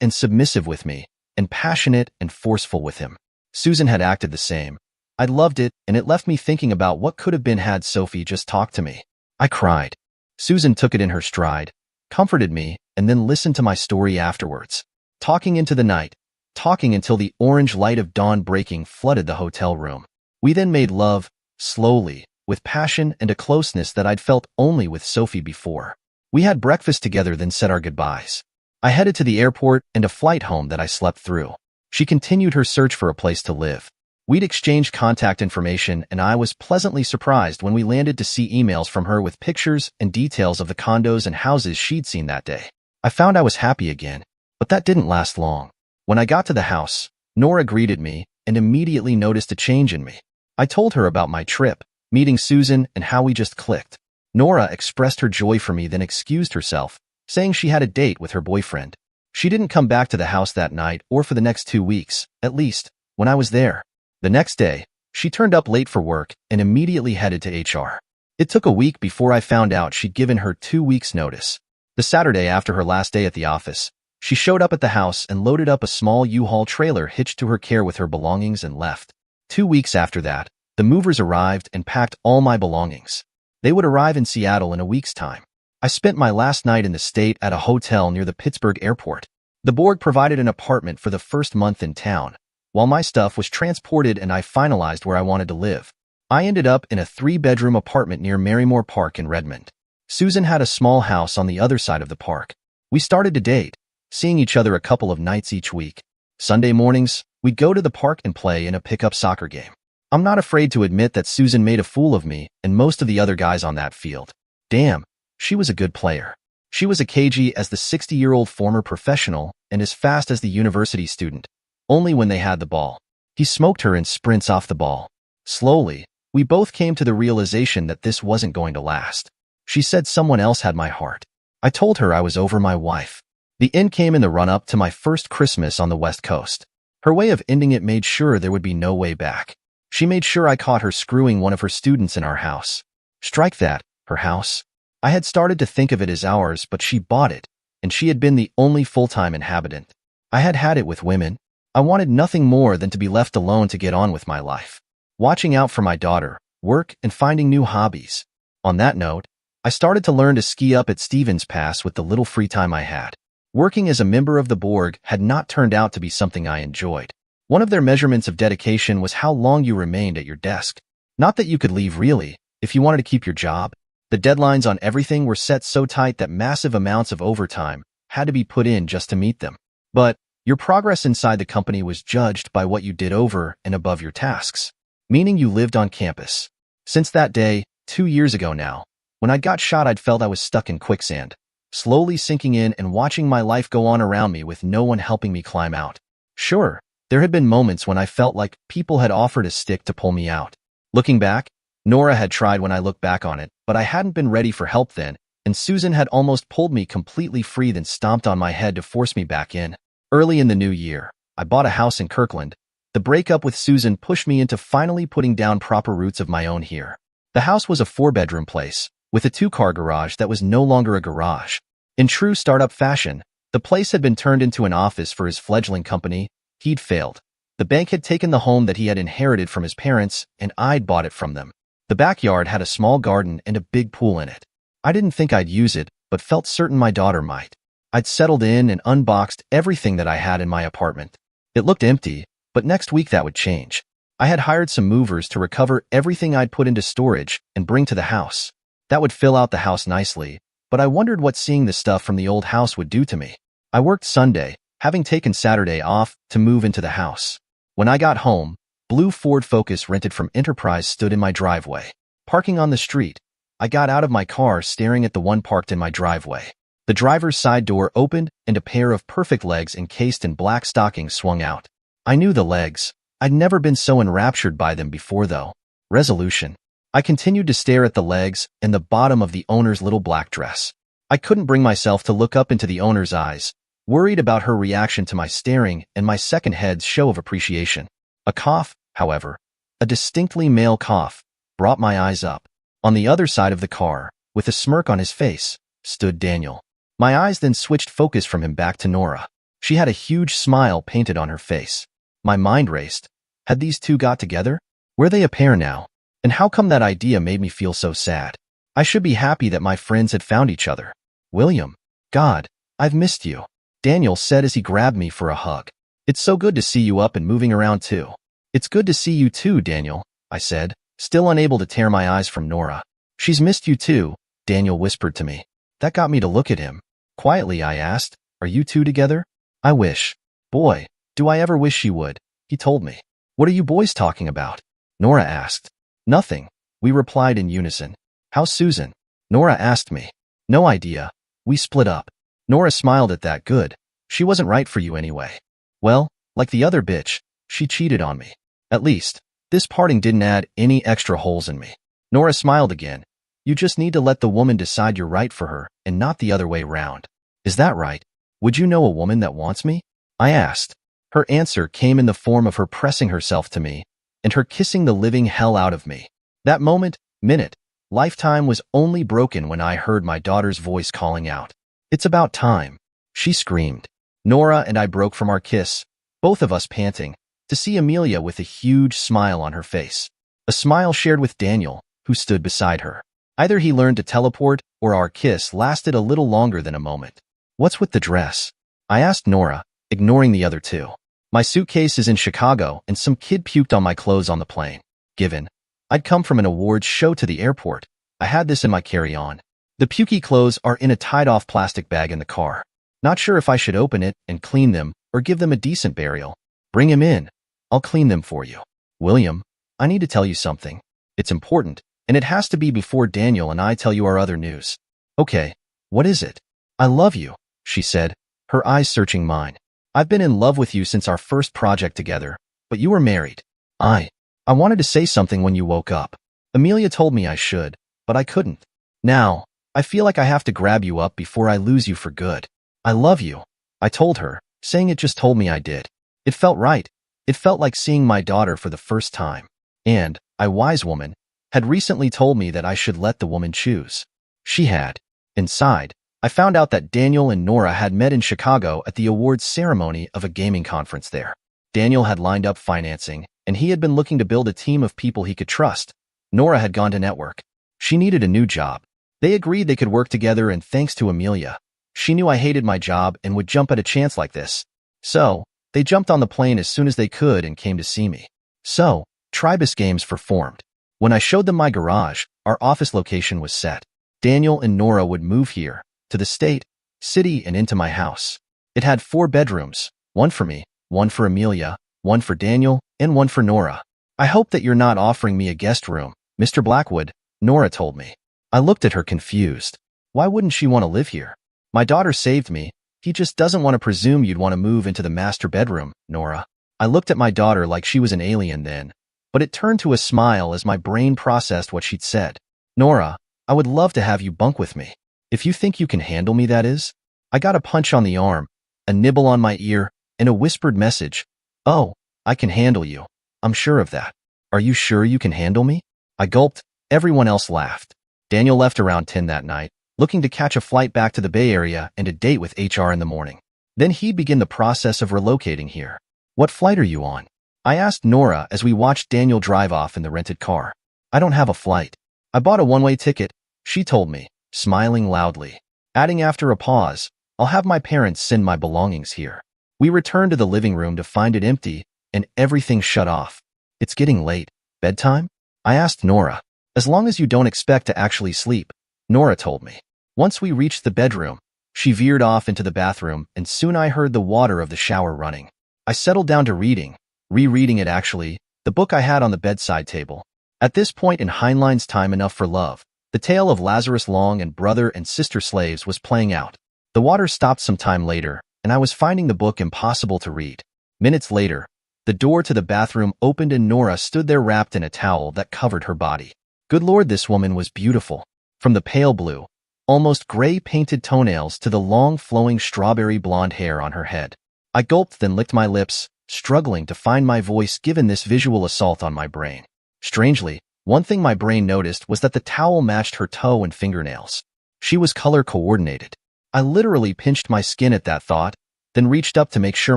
Speaker 1: and submissive with me, and passionate and forceful with him. Susan had acted the same. I loved it, and it left me thinking about what could have been had Sophie just talked to me. I cried. Susan took it in her stride, comforted me, and then listened to my story afterwards. Talking into the night, talking until the orange light of dawn breaking flooded the hotel room. We then made love, slowly, with passion and a closeness that I'd felt only with Sophie before. We had breakfast together, then said our goodbyes. I headed to the airport and a flight home that I slept through. She continued her search for a place to live. We'd exchanged contact information, and I was pleasantly surprised when we landed to see emails from her with pictures and details of the condos and houses she'd seen that day. I found I was happy again, but that didn't last long. When I got to the house, Nora greeted me and immediately noticed a change in me. I told her about my trip, meeting Susan, and how we just clicked. Nora expressed her joy for me, then excused herself, saying she had a date with her boyfriend. She didn't come back to the house that night or for the next 2 weeks, at least, when I was there. The next day, she turned up late for work and immediately headed to HR. It took a week before I found out she'd given her 2 weeks' notice. The Saturday after her last day at the office, she showed up at the house and loaded up a small U-Haul trailer hitched to her care with her belongings and left. 2 weeks after that, the movers arrived and packed all my belongings. They would arrive in Seattle in a week's time. I spent my last night in the state at a hotel near the Pittsburgh airport. The Borg provided an apartment for the first month in town, while my stuff was transported and I finalized where I wanted to live. I ended up in a 3-bedroom apartment near Marymore Park in Redmond. Susan had a small house on the other side of the park. We started to date, seeing each other a couple of nights each week. Sunday mornings, we'd go to the park and play in a pickup soccer game. I'm not afraid to admit that Susan made a fool of me and most of the other guys on that field. Damn, she was a good player. She was as cagey as the 60-year-old former professional and as fast as the university student, only when they had the ball. He smoked her in sprints off the ball. Slowly, we both came to the realization that this wasn't going to last. She said someone else had my heart. I told her I was over my wife. The end came in the run-up to my first Christmas on the West Coast. Her way of ending it made sure there would be no way back. She made sure I caught her screwing one of her students in our house. Strike that, her house. I had started to think of it as ours, but she bought it, and she had been the only full-time inhabitant. I had had it with women. I wanted nothing more than to be left alone to get on with my life, watching out for my daughter, work, and finding new hobbies. On that note, I started to learn to ski up at Stevens Pass with the little free time I had. Working as a member of the Borg had not turned out to be something I enjoyed. One of their measurements of dedication was how long you remained at your desk. Not that you could leave really, if you wanted to keep your job. The deadlines on everything were set so tight that massive amounts of overtime had to be put in just to meet them. But your progress inside the company was judged by what you did over and above your tasks, meaning you lived on campus. Since that day, 2 years ago now, when I got shot, I'd felt I was stuck in quicksand, slowly sinking in and watching my life go on around me with no one helping me climb out. Sure, there had been moments when I felt like people had offered a stick to pull me out. Looking back, Nora had tried when I look back on it, but I hadn't been ready for help then, and Susan had almost pulled me completely free then stomped on my head to force me back in. Early in the new year, I bought a house in Kirkland. The breakup with Susan pushed me into finally putting down proper roots of my own here. The house was a 4-bedroom place, with a 2-car garage that was no longer a garage. In true startup fashion, the place had been turned into an office for his fledgling company. He'd failed. The bank had taken the home that he had inherited from his parents, and I'd bought it from them. The backyard had a small garden and a big pool in it. I didn't think I'd use it, but felt certain my daughter might. I'd settled in and unboxed everything that I had in my apartment. It looked empty, but next week that would change. I had hired some movers to recover everything I'd put into storage and bring to the house. That would fill out the house nicely, but I wondered what seeing the stuff from the old house would do to me. I worked Sunday, having taken Saturday off to move into the house. When I got home, blue Ford Focus rented from Enterprise stood in my driveway. Parking on the street, I got out of my car staring at the one parked in my driveway. The driver's side door opened and a pair of perfect legs encased in black stockings swung out. I knew the legs. I'd never been so enraptured by them before though. Resolution. I continued to stare at the legs and the bottom of the owner's little black dress. I couldn't bring myself to look up into the owner's eyes, worried about her reaction to my staring and my second head's show of appreciation. A cough, however, a distinctly male cough, brought my eyes up. On the other side of the car, with a smirk on his face, stood Daniel. My eyes then switched focus from him back to Nora. She had a huge smile painted on her face. My mind raced. Had these two got together? Were they a pair now? And how come that idea made me feel so sad? I should be happy that my friends had found each other. William, God, I've missed you, Daniel said as he grabbed me for a hug. It's so good to see you up and moving around too. It's good to see you too, Daniel, I said, still unable to tear my eyes from Nora. She's missed you too, Daniel whispered to me. That got me to look at him. Quietly, I asked, are you two together? I wish. Boy, do I ever wish she would, he told me. What are you boys talking about? Nora asked. Nothing, we replied in unison. How's Susan? Nora asked me. No idea. We split up. Nora smiled at that. Good. She wasn't right for you anyway. Well, like the other bitch, she cheated on me. At least, this parting didn't add any extra holes in me. Nora smiled again. You just need to let the woman decide you're right for her and not the other way round. Is that right? Would you know a woman that wants me? I asked. Her answer came in the form of her pressing herself to me and her kissing the living hell out of me. That moment, minute, lifetime was only broken when I heard my daughter's voice calling out. It's about time, she screamed. Nora and I broke from our kiss, both of us panting, to see Amelia with a huge smile on her face. A smile shared with Daniel, who stood beside her. Either he learned to teleport, or our kiss lasted a little longer than a moment. What's with the dress? I asked Nora, ignoring the other two. My suitcase is in Chicago, and some kid puked on my clothes on the plane. Given I'd come from an awards show to the airport, I had this in my carry-on. The pukey clothes are in a tied-off plastic bag in the car. Not sure if I should open it and clean them or give them a decent burial. Bring him in. I'll clean them for you. William, I need to tell you something. It's important, and it has to be before Daniel and I tell you our other news. Okay, what is it? I love you, she said, her eyes searching mine. I've been in love with you since our first project together, but you were married. I wanted to say something when you woke up. Amelia told me I should, but I couldn't. Now, I feel like I have to grab you up before I lose you for good. I love you, I told her, saying it just told me I did. It felt right. It felt like seeing my daughter for the first time. And, I wise woman, had recently told me that I should let the woman choose. She had. Inside, I found out that Daniel and Nora had met in Chicago at the awards ceremony of a gaming conference there. Daniel had lined up financing, and he had been looking to build a team of people he could trust. Nora had gone to network. She needed a new job. They agreed they could work together, and thanks to Amelia, she knew I hated my job and would jump at a chance like this. So, they jumped on the plane as soon as they could and came to see me. So, Tribus Games formed. When I showed them my garage, our office location was set. Daniel and Nora would move here, to the state, city, and into my house. It had 4 bedrooms, one for me, one for Amelia, one for Daniel, and one for Nora. I hope that you're not offering me a guest room, Mr. Blackwood, Nora told me. I looked at her confused. Why wouldn't she want to live here? My daughter saved me. He just doesn't want to presume you'd want to move into the master bedroom, Nora. I looked at my daughter like she was an alien then, but it turned to a smile as my brain processed what she'd said. Nora, I would love to have you bunk with me. If you think you can handle me, that is. I got a punch on the arm, a nibble on my ear, and a whispered message. Oh, I can handle you. I'm sure of that. Are you sure you can handle me? I gulped. Everyone else laughed. Daniel left around 10 that night, looking to catch a flight back to the Bay Area and a date with HR in the morning. Then he'd begin the process of relocating here. What flight are you on? I asked Nora as we watched Daniel drive off in the rented car. I don't have a flight. I bought a one-way ticket, she told me, smiling loudly. Adding after a pause, I'll have my parents send my belongings here. We returned to the living room to find it empty and everything shut off. It's getting late. Bedtime? I asked Nora. As long as you don't expect to actually sleep, Nora told me. Once we reached the bedroom, she veered off into the bathroom, and soon I heard the water of the shower running. I settled down to rereading it actually, the book I had on the bedside table. At this point in Heinlein's Time Enough for Love, the tale of Lazarus Long and brother and sister slaves was playing out. The water stopped some time later, and I was finding the book impossible to read. Minutes later, the door to the bathroom opened and Nora stood there wrapped in a towel that covered her body. Good Lord, this woman was beautiful. From the pale blue, almost gray painted toenails to the long flowing strawberry blonde hair on her head. I gulped, then licked my lips, struggling to find my voice given this visual assault on my brain. Strangely, one thing my brain noticed was that the towel matched her toe and fingernails. She was color coordinated. I literally pinched my skin at that thought, then reached up to make sure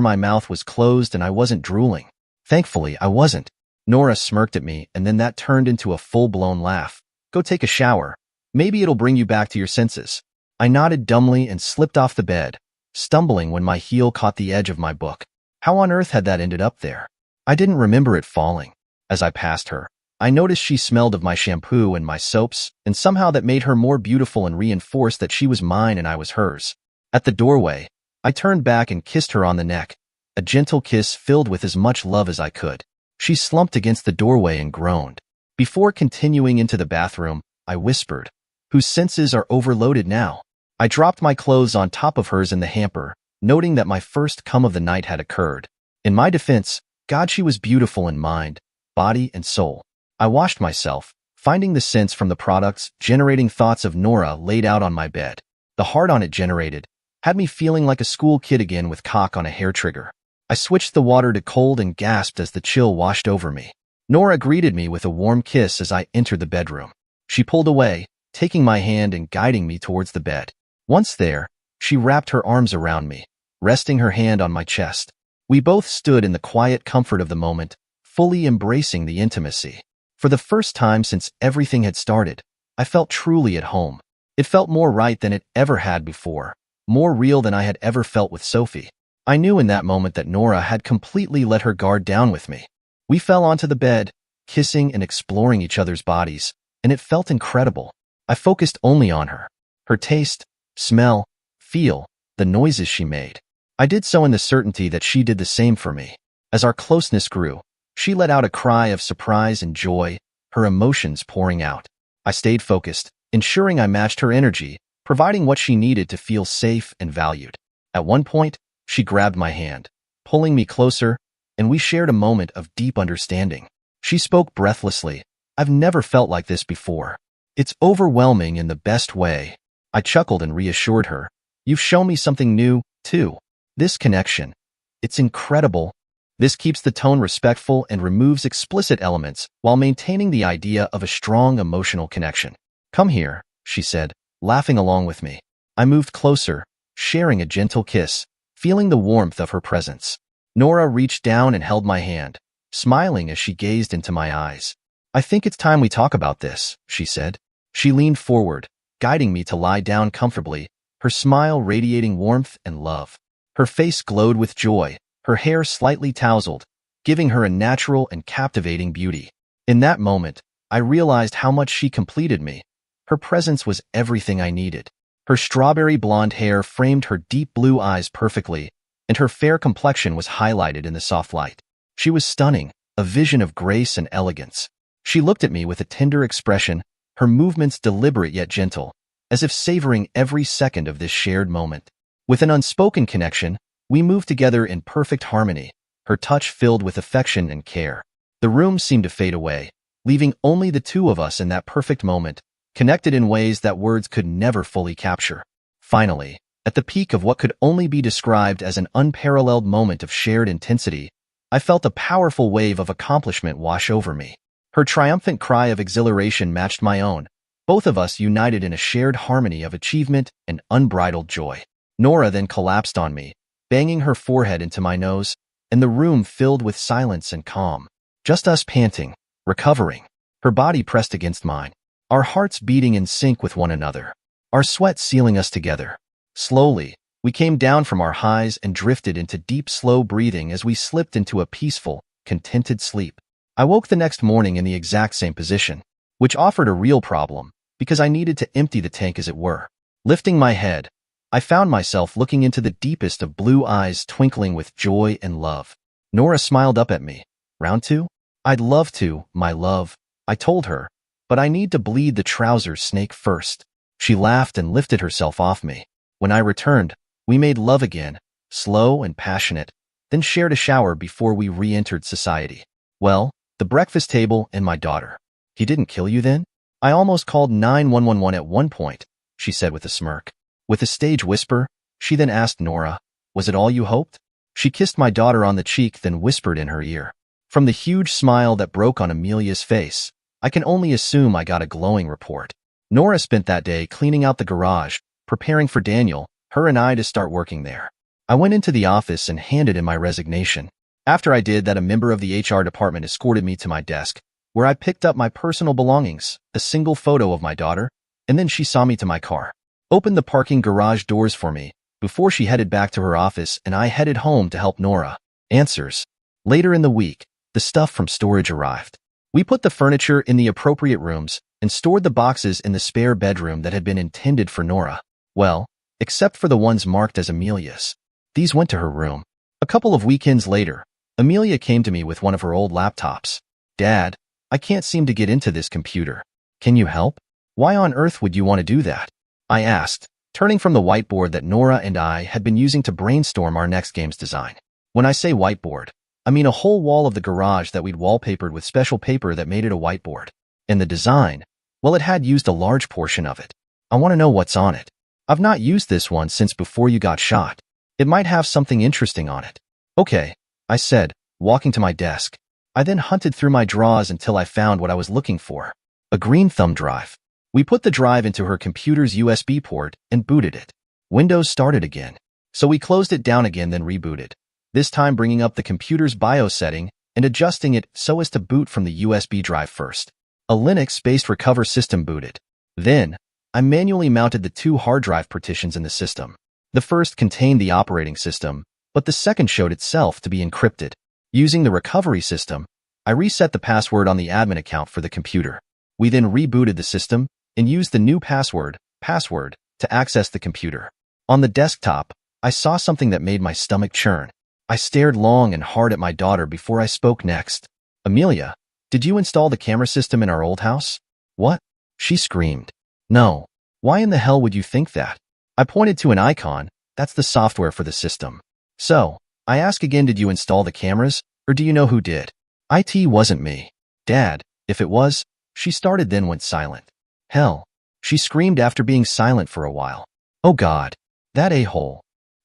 Speaker 1: my mouth was closed and I wasn't drooling. Thankfully, I wasn't. Nora smirked at me, and then that turned into a full-blown laugh. Go take a shower. Maybe it'll bring you back to your senses. I nodded dumbly and slipped off the bed, stumbling when my heel caught the edge of my book. How on earth had that ended up there? I didn't remember it falling. As I passed her, I noticed she smelled of my shampoo and my soaps, and somehow that made her more beautiful and reinforced that she was mine and I was hers. At the doorway, I turned back and kissed her on the neck, a gentle kiss filled with as much love as I could. She slumped against the doorway and groaned. Before continuing into the bathroom, I whispered, "Whose senses are overloaded now?" I dropped my clothes on top of hers in the hamper, noting that my first cum of the night had occurred. In my defense, God, she was beautiful in mind, body, and soul. I washed myself, finding the scents from the products, generating thoughts of Nora laid out on my bed. The hard-on it generated had me feeling like a school kid again with cock on a hair trigger. I switched the water to cold and gasped as the chill washed over me. Nora greeted me with a warm kiss as I entered the bedroom. She pulled away, taking my hand and guiding me towards the bed. Once there, she wrapped her arms around me, resting her hand on my chest. We both stood in the quiet comfort of the moment, fully embracing the intimacy. For the first time since everything had started, I felt truly at home. It felt more right than it ever had before, more real than I had ever felt with Sophie. I knew in that moment that Nora had completely let her guard down with me. We fell onto the bed, kissing and exploring each other's bodies, and it felt incredible. I focused only on her, her taste, smell, feel, the noises she made. I did so in the certainty that she did the same for me. As our closeness grew, she let out a cry of surprise and joy, her emotions pouring out. I stayed focused, ensuring I matched her energy, providing what she needed to feel safe and valued. At one point, she grabbed my hand, pulling me closer, and we shared a moment of deep understanding. She spoke breathlessly. "I've never felt like this before. It's overwhelming in the best way." I chuckled and reassured her. "You've shown me something new, too. This connection. It's incredible." This keeps the tone respectful and removes explicit elements while maintaining the idea of a strong emotional connection. "Come here," she said, laughing along with me. I moved closer, sharing a gentle kiss, feeling the warmth of her presence. Nora reached down and held my hand, smiling as she gazed into my eyes. "I think it's time we talk about this," she said. She leaned forward, guiding me to lie down comfortably, her smile radiating warmth and love. Her face glowed with joy, her hair slightly tousled, giving her a natural and captivating beauty. In that moment, I realized how much she completed me. Her presence was everything I needed. Her strawberry blonde hair framed her deep blue eyes perfectly, and her fair complexion was highlighted in the soft light. She was stunning, a vision of grace and elegance. She looked at me with a tender expression, her movements deliberate yet gentle, as if savoring every second of this shared moment. With an unspoken connection, we moved together in perfect harmony, her touch filled with affection and care. The room seemed to fade away, leaving only the two of us in that perfect moment, connected in ways that words could never fully capture. Finally, at the peak of what could only be described as an unparalleled moment of shared intensity, I felt a powerful wave of accomplishment wash over me. Her triumphant cry of exhilaration matched my own, both of us united in a shared harmony of achievement and unbridled joy. Nora then collapsed on me, banging her forehead into my nose, and the room filled with silence and calm. Just us panting, recovering. Her body pressed against mine, our hearts beating in sync with one another, our sweat sealing us together. Slowly, we came down from our highs and drifted into deep, slow breathing as we slipped into a peaceful, contented sleep. I woke the next morning in the exact same position, which offered a real problem, because I needed to empty the tank as it were. Lifting my head, I found myself looking into the deepest of blue eyes twinkling with joy and love. Nora smiled up at me. "Round two?" "I'd love to, my love," I told her, "but I need to bleed the trousers snake first." She laughed and lifted herself off me. When I returned, we made love again, slow and passionate, then shared a shower before we re-entered society. Well, the breakfast table and my daughter. "He didn't kill you then?" "I almost called 911 at one point," she said with a smirk. With a stage whisper, she then asked Nora, "Was it all you hoped?" She kissed my daughter on the cheek, then whispered in her ear. From the huge smile that broke on Amelia's face, I can only assume I got a glowing report. Nora spent that day cleaning out the garage, preparing for Daniel, her and I to start working there. I went into the office and handed in my resignation. After I did that, a member of the HR department escorted me to my desk, where I picked up my personal belongings, a single photo of my daughter, and then she saw me to my car, opened the parking garage doors for me, before she headed back to her office, and I headed home to help Nora. Answers. Later in the week, the stuff from storage arrived. We put the furniture in the appropriate rooms and stored the boxes in the spare bedroom that had been intended for Nora. Well, except for the ones marked as Amelia's. These went to her room. A couple of weekends later, Amelia came to me with one of her old laptops. "Dad, I can't seem to get into this computer. Can you help?" "Why on earth would you want to do that?" I asked, turning from the whiteboard that Nora and I had been using to brainstorm our next game's design. When I say whiteboard, I mean a whole wall of the garage that we'd wallpapered with special paper that made it a whiteboard. And the design, well, it had used a large portion of it. "I want to know what's on it. I've not used this one since before you got shot. It might have something interesting on it." "Okay," I said, walking to my desk. I then hunted through my drawers until I found what I was looking for. A green thumb drive. We put the drive into her computer's USB port and booted it. Windows started again. So we closed it down again, then rebooted, this time bringing up the computer's BIOS setting and adjusting it so as to boot from the USB drive first. A Linux-based recover system booted. Then, I manually mounted the two hard drive partitions in the system. The first contained the operating system, but the second showed itself to be encrypted. Using the recovery system, I reset the password on the admin account for the computer. We then rebooted the system and used the new password to access the computer. On the desktop, I saw something that made my stomach churn. I stared long and hard at my daughter before I spoke next. Amelia, did you install the camera system in our old house? What? She screamed. No. Why in the hell would you think that? I pointed to an icon. That's the software for the system. So, I ask again, did you install the cameras, or do you know who did? IT wasn't me. Dad, if it was, she started then went silent. Hell, she screamed after being silent for a while. Oh God, that a-hole.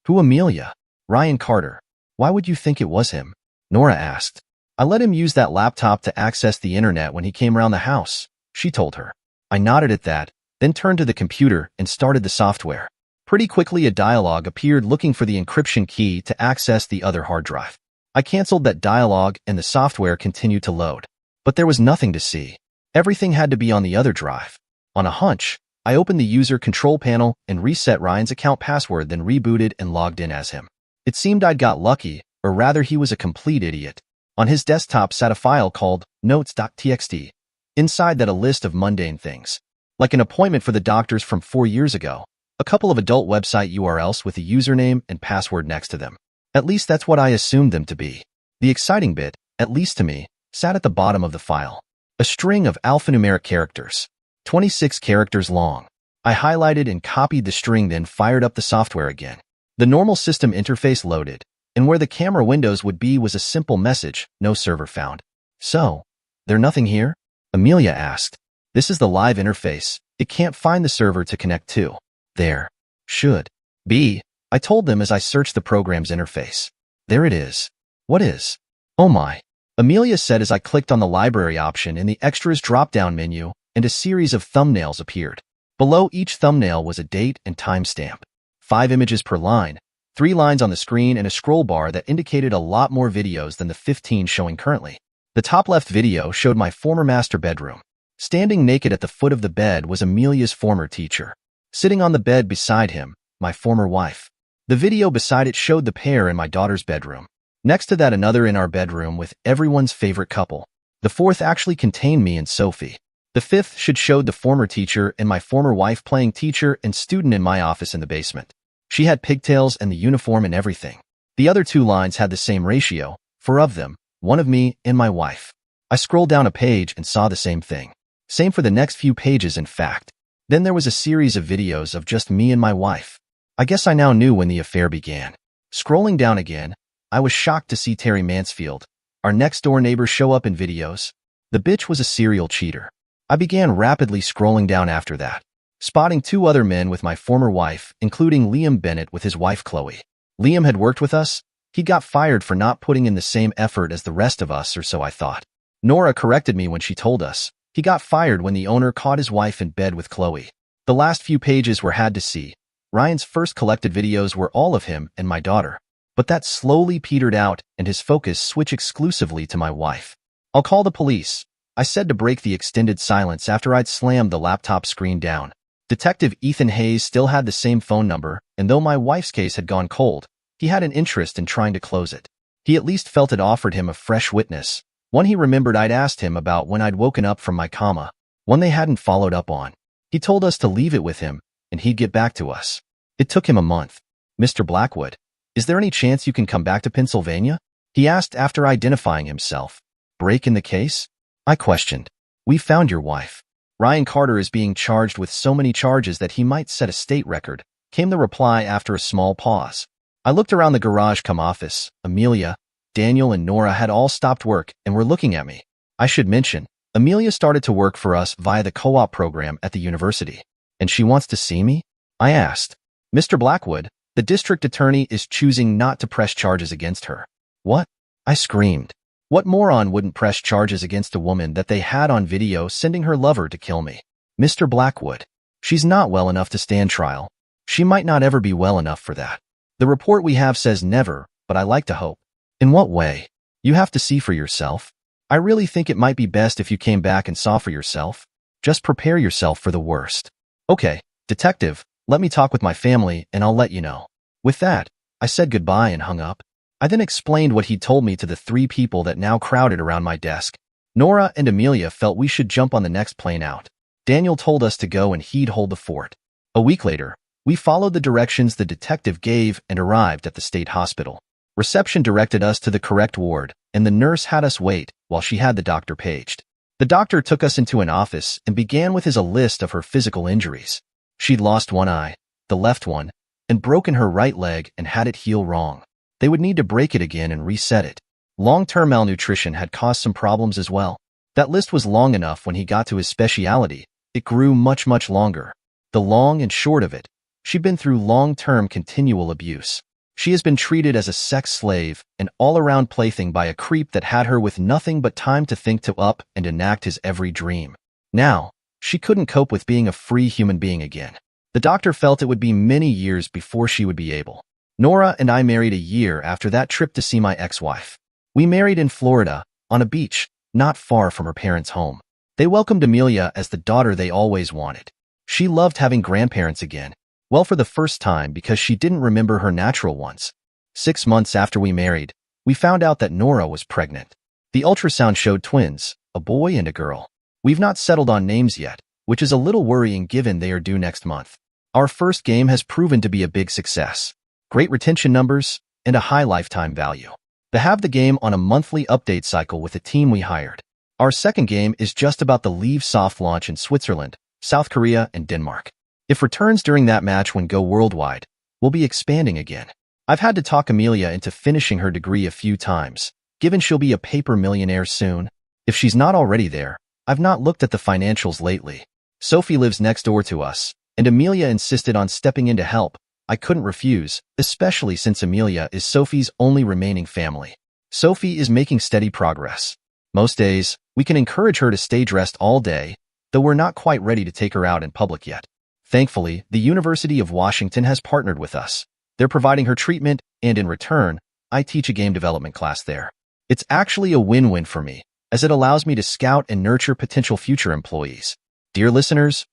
Speaker 1: Who? Amelia? Ryan Carter. Why would you think it was him? Nora asked. I let him use that laptop to access the internet when he came around the house, she told her. I nodded at that, then turned to the computer and started the software. Pretty quickly a dialog appeared looking for the encryption key to access the other hard drive. I canceled that dialog and the software continued to load. But there was nothing to see. Everything had to be on the other drive. On a hunch, I opened the user control panel and reset Ryan's account password, then rebooted and logged in as him. It seemed I'd got lucky, or rather he was a complete idiot. On his desktop sat a file called notes.txt. Inside that a list of mundane things. Like an appointment for the doctors from 4 years ago. A couple of adult website URLs with a username and password next to them. At least that's what I assumed them to be. The exciting bit, at least to me, sat at the bottom of the file. A string of alphanumeric characters. 26 characters long. I highlighted and copied the string, then fired up the software again. The normal system interface loaded, and where the camera windows would be was a simple message, no server found. So, there nothing here? Amelia asked. This is the live interface. It can't find the server to connect to. There. Should be. I told them as I searched the program's interface. There it is. What is? Oh my. Amelia said as I clicked on the library option in the extras drop-down menu, and a series of thumbnails appeared. Below each thumbnail was a date and timestamp. 5 images per line, 3 lines on the screen, and a scroll bar that indicated a lot more videos than the 15 showing currently. The top left video showed my former master bedroom. Standing naked at the foot of the bed was Amelia's former teacher. Sitting on the bed beside him, my former wife. The video beside it showed the pair in my daughter's bedroom. Next to that, another in our bedroom with everyone's favorite couple. The fourth actually contained me and Sophie. The fifth should showed the former teacher and my former wife playing teacher and student in my office in the basement. She had pigtails and the uniform and everything. The other 2 lines had the same ratio, 4 of them, 1 of me and my wife. I scrolled down a page and saw the same thing. Same for the next few pages, in fact. Then there was a series of videos of just me and my wife. I guess I now knew when the affair began. Scrolling down again, I was shocked to see Terry Mansfield, our next-door neighbor, show up in videos. The bitch was a serial cheater. I began rapidly scrolling down after that, spotting 2 other men with my former wife, including Liam Bennett with his wife Chloe. Liam had worked with us. He got fired for not putting in the same effort as the rest of us, or so I thought. Nora corrected me when she told us he got fired when the owner caught his wife in bed with Chloe. The last few pages were had to see. Ryan's first collected videos were all of him and my daughter. But that slowly petered out and his focus switched exclusively to my wife. I'll call the police, I said to break the extended silence after I'd slammed the laptop screen down. Detective Ethan Hayes still had the same phone number, and though my wife's case had gone cold, he had an interest in trying to close it. He at least felt it offered him a fresh witness, one he remembered I'd asked him about when I'd woken up from my coma, one they hadn't followed up on. He told us to leave it with him, and he'd get back to us. It took him a month. Mr. Blackwood, is there any chance you can come back to Pennsylvania? He asked after identifying himself. Break in the case? I questioned. We found your wife. Ryan Carter is being charged with so many charges that he might set a state record, came the reply after a small pause. I looked around the garage-cum-office. Amelia, Daniel, and Nora had all stopped work and were looking at me. I should mention, Amelia started to work for us via the co-op program at the university. And she wants to see me? I asked. Mr. Blackwood, the district attorney is choosing not to press charges against her. What? I screamed. What moron wouldn't press charges against a woman that they had on video sending her lover to kill me? Mr. Blackwood, she's not well enough to stand trial. She might not ever be well enough for that. The report we have says never, but I like to hope. In what way? You have to see for yourself. I really think it might be best if you came back and saw for yourself. Just prepare yourself for the worst. Okay, detective, let me talk with my family and I'll let you know. With that, I said goodbye and hung up. I then explained what he'd told me to the 3 people that now crowded around my desk. Nora and Amelia felt we should jump on the next plane out. Daniel told us to go and he'd hold the fort. A week later, we followed the directions the detective gave and arrived at the state hospital. Reception directed us to the correct ward, and the nurse had us wait while she had the doctor paged. The doctor took us into an office and began with a list of her physical injuries. She'd lost one eye, the left one, and broken her right leg and had it heal wrong. They would need to break it again and reset it. Long-term malnutrition had caused some problems as well. That list was long enough when he got to his specialty. It grew much longer. The long and short of it, she'd been through long-term continual abuse. She has been treated as a sex slave, an all-around plaything by a creep that had her with nothing but time to think to up and enact his every dream. Now, she couldn't cope with being a free human being again. The doctor felt it would be many years before she would be able. Nora and I married a year after that trip to see my ex-wife. We married in Florida, on a beach, not far from her parents' home. They welcomed Amelia as the daughter they always wanted. She loved having grandparents again. Well, for the first time because she didn't remember her natural ones. 6 months after we married, we found out that Nora was pregnant. The ultrasound showed twins, a boy and a girl. We've not settled on names yet, which is a little worrying given they are due next month. Our first game has proven to be a big success. Great retention numbers, and a high lifetime value. They have the game on a monthly update cycle with the team we hired. Our second game is just about the Leave soft launch in Switzerland, South Korea, and Denmark. If returns during that match when go worldwide, we'll be expanding again. I've had to talk Amelia into finishing her degree a few times, given she'll be a paper millionaire soon. If she's not already there, I've not looked at the financials lately. Sophie lives next door to us, and Amelia insisted on stepping in to help. I couldn't refuse, especially since Amelia is Sophie's only remaining family. Sophie is making steady progress. Most days, we can encourage her to stay dressed all day, though we're not quite ready to take her out in public yet. Thankfully, the University of Washington has partnered with us. They're providing her treatment, and in return, I teach a game development class there. It's actually a win-win for me, as it allows me to scout and nurture potential future employees. Dear listeners,